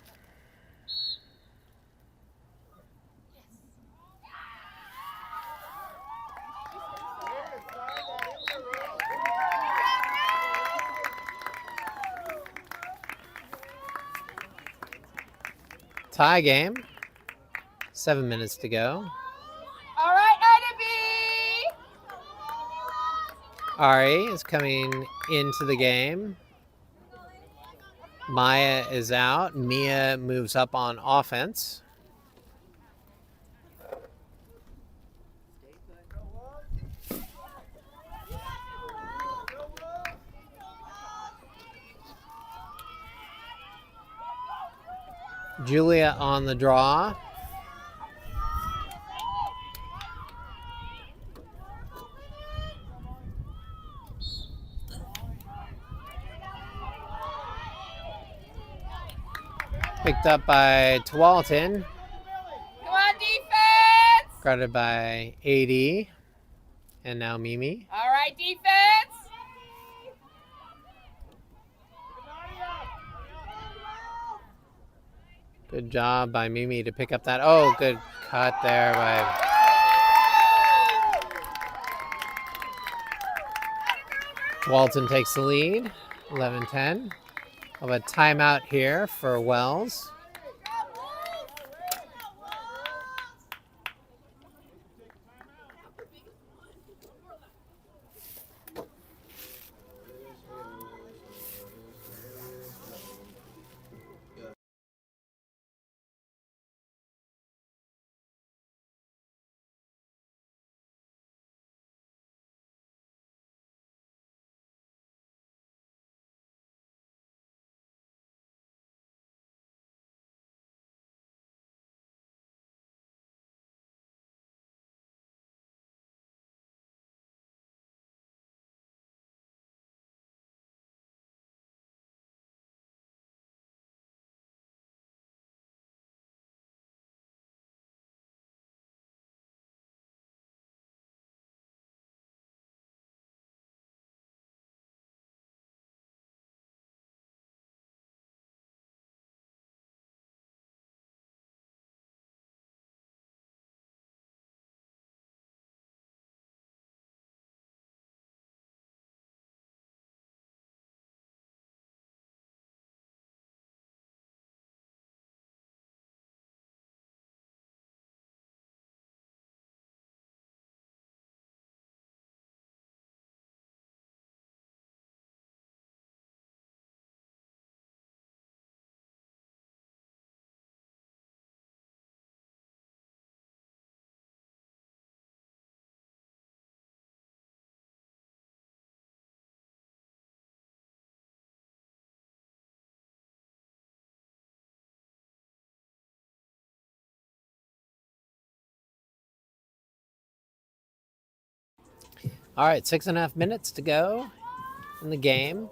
Tie game. 7 minutes to go. All right, Ida B! Ari is coming into the game. Maya is out. Mia moves up on offense. Julia on the draw. Picked up by Tualatin. Come on, defense! Guarded by AD. And now Mimi. All right, defense! Good job by Mimi to pick up that. Oh, good cut there by... Walton takes the lead. 11-10. Of a timeout here for Wells. All right, 6.5 minutes to go in the game.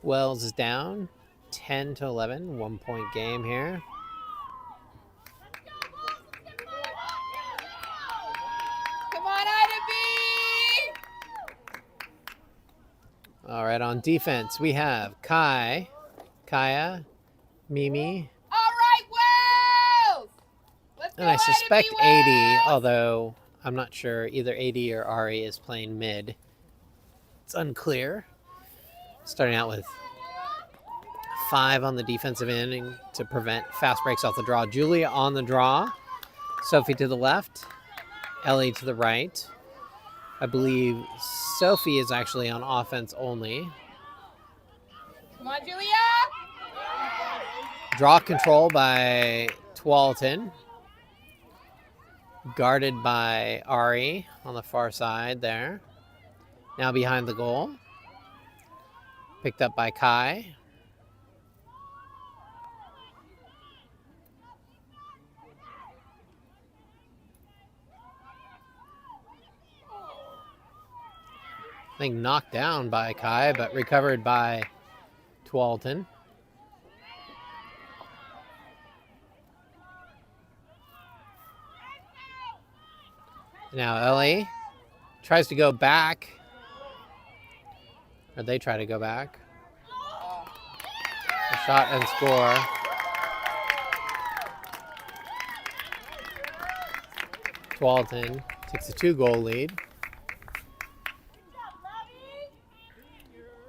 Wells is down 10-11, 1-point game here. Come on, Ida B! All right, on defense, we have Kai, Kaya, Mimi, All right, Wells! Let's And I suspect 80, although I'm not sure either 80 or Ari is playing mid. It's unclear. Starting out with 5 on the defensive end to prevent fast breaks off the draw. Julia on the draw. Sophie to the left. Ellie to the right. I believe Sophie is actually on offense only. Come on, Julia. Draw control by Tualatin. Guarded by Ari on the far side there. Now behind the goal. Picked up by Kai. I think knocked down by Kai, but recovered by Tualatin. Now Ellie tries to go back. Or they try to go back. A shot and score. Tualatin takes a 2-goal lead.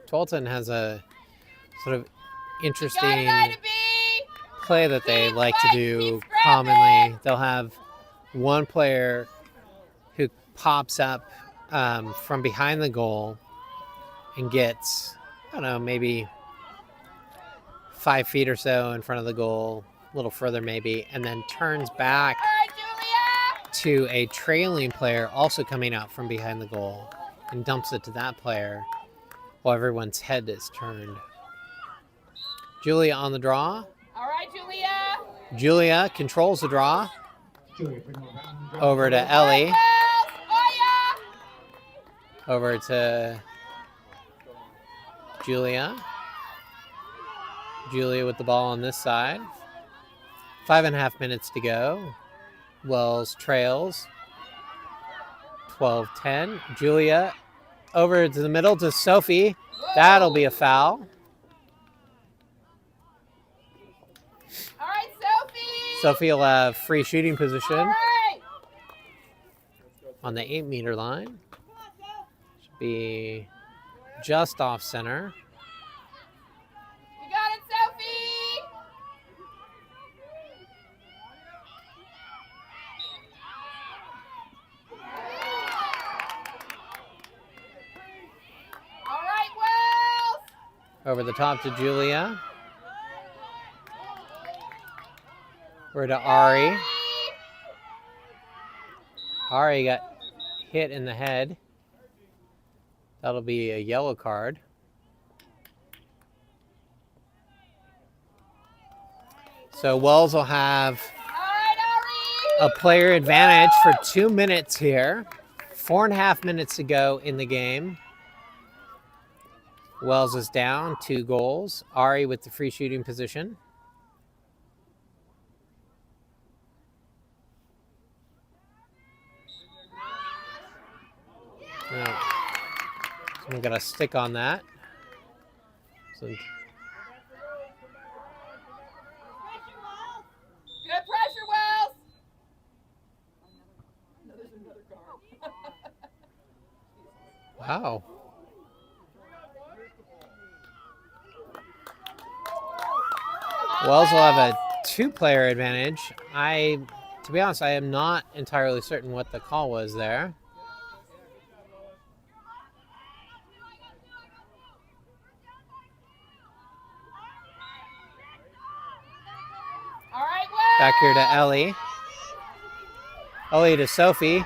Tualatin has a sort of interesting play that they like to do commonly. They'll have one player who pops up from behind the goal and gets, I don't know, maybe 5 feet or so in front of the goal, a little further maybe, and then turns back to a trailing player also coming out from behind the goal and dumps it to that player while everyone's head is turned. Julia on the draw. All right, Julia. Julia controls the draw. Over to Ellie. Over to Julia. Julia with the ball on this side. 5.5 minutes to go. Wells trails. 12-10. Julia over to the middle to Sophie. That'll be a foul. All right, Sophie. Sophie will have free shooting position All right. on the 8-meter line. Should be just off center. You got it, Sophie. All right, Wells. Over the top to Julia. Over to Ari. Ari got hit in the head. That'll be a yellow card. So Wells will have a player advantage for 2 minutes here. 4.5 minutes to go in the game. Wells is down 2 goals. Ari with the free shooting position. Someone got a stick on that. So Good pressure, Wells. There's another guard. wow. Wells will have a 2-player advantage. To be honest, I am not entirely certain what the call was there. All right, Wells. Back here to Ellie. Ellie to Sophie. All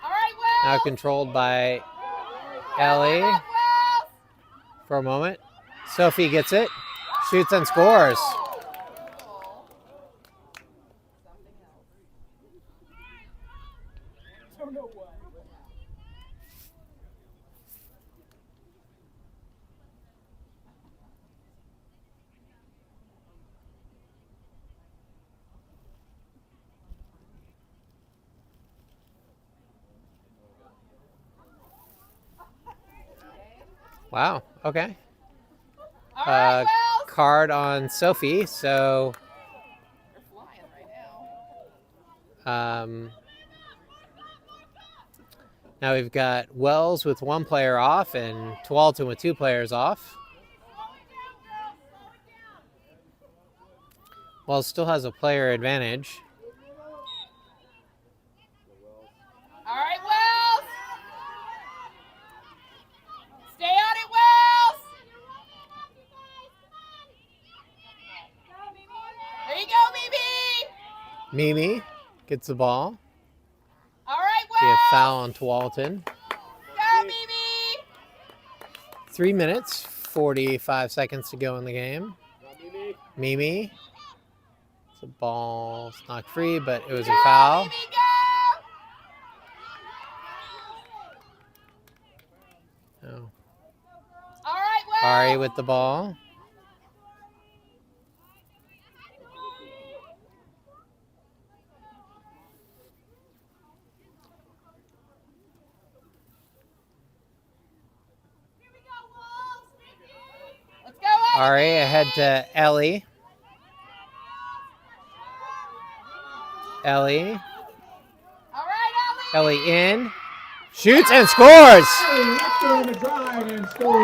right, Wells. Now controlled by Ellie for a moment. Sophie gets it, shoots and scores. Wow, okay. All right, Wells. card on Sophie, so They're flying right now. now we've got Wells with 1 player off and Tualatin with 2 players off. Wells still has a player advantage. All right, Wells. Stay on it, Wells. There you go, Mimi. Mimi gets the ball. All right, Be a Wells. foul on Tualatin. Go, Mimi. 3 minutes, 45 seconds to go in the game. Mimi. The ball's knocked free, but it was a foul. Mimi, go. Oh. All right, Wells. Ari with the ball. Let's go, Ari ahead to Ellie. Ellie. All right, Ellie. Ellie in. Shoots and scores. After the drive and score.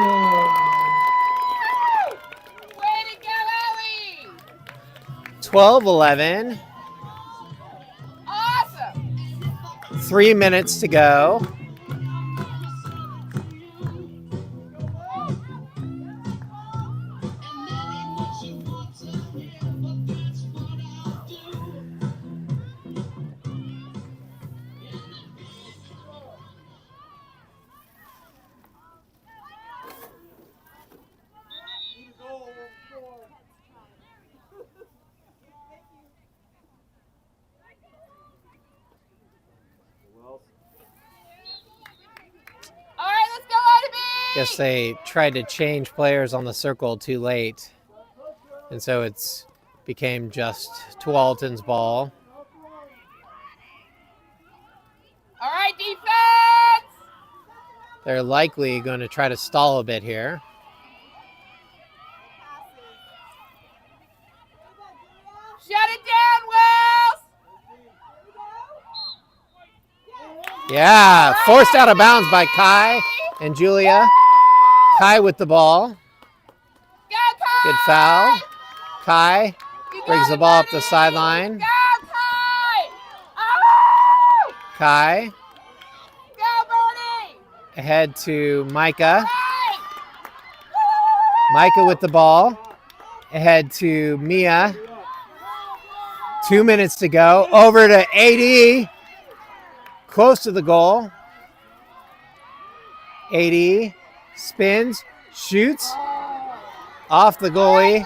Way to go, Ellie. 12-11. Awesome. 3 minutes to go. All right, let's go, Otoby. Guess they tried to change players on the circle too late. And so it's became just Tualatin's ball. All right, defense. They're likely going to try to stall a bit here. Shut it down, Wells. Yeah, forced out of bounds by Kai and Julia. Kai with the ball. Go, Kai. Good foul. Kai You brings got the it, ball up the buddy. sideline. Go, Kai. Oh! Kai Go, Bernie. ahead to Micah. Right. Micah with the ball. Ahead to Mia. 2 minutes to go. Over to AD. Close to the goal. AD spins, shoots. Off the goalie.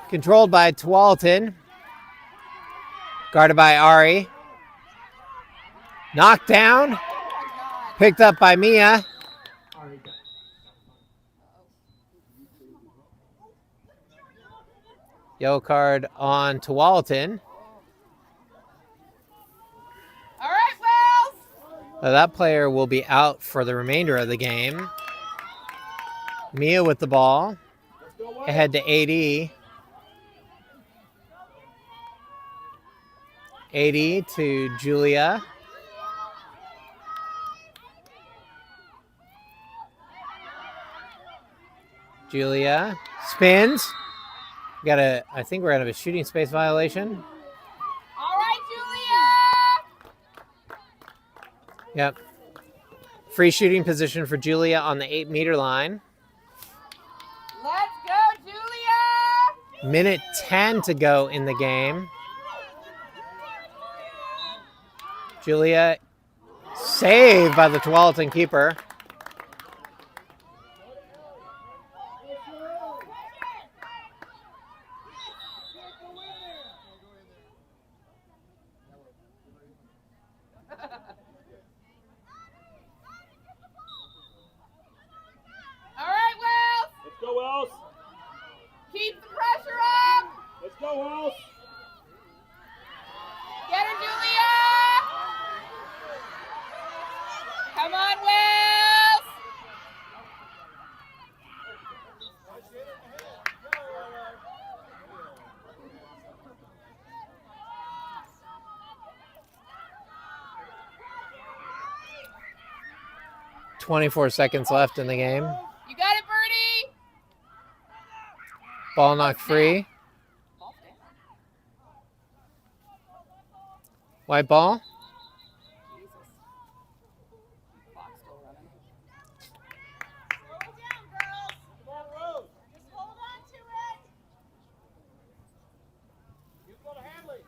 Controlled by Tualatin. Guarded by Ari. Knocked down. Picked up by Mia. Yellow card on Tualatin. All right, Wells. That player will be out for the remainder of the game. Mia with the ball. Ahead to AD. AD to Julia. Julia spins. I think we're out of a shooting space violation. All right, Julia. Yep. Free shooting position for Julia on the 8-meter line. Let's go, Julia. Minute 10 to go in the game. Julia saved by the Tualatin keeper. All right, Wells. Let's go, Wells. Keep the pressure up. Let's go, Wells. Get her, Julia. Come on, Wells. 24 seconds left in the game. You got it, Birdie! Ball knocked free. Ball's down. White ball. Jesus. Clock's still running. Come on, Rose. Just hold on to it. You go to Hadley.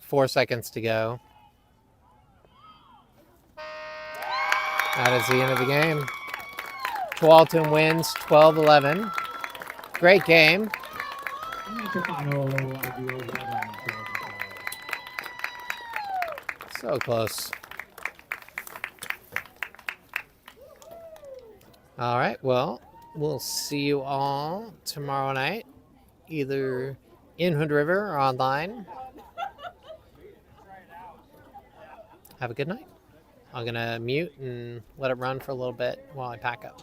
4 seconds to go. That is the end of the game. Tualatin wins 12-11. Great game. So close. All right, well, we'll see you all tomorrow night, either in Hood River or online. Have a good night. I'm going to mute and let it run for a little bit while I pack up.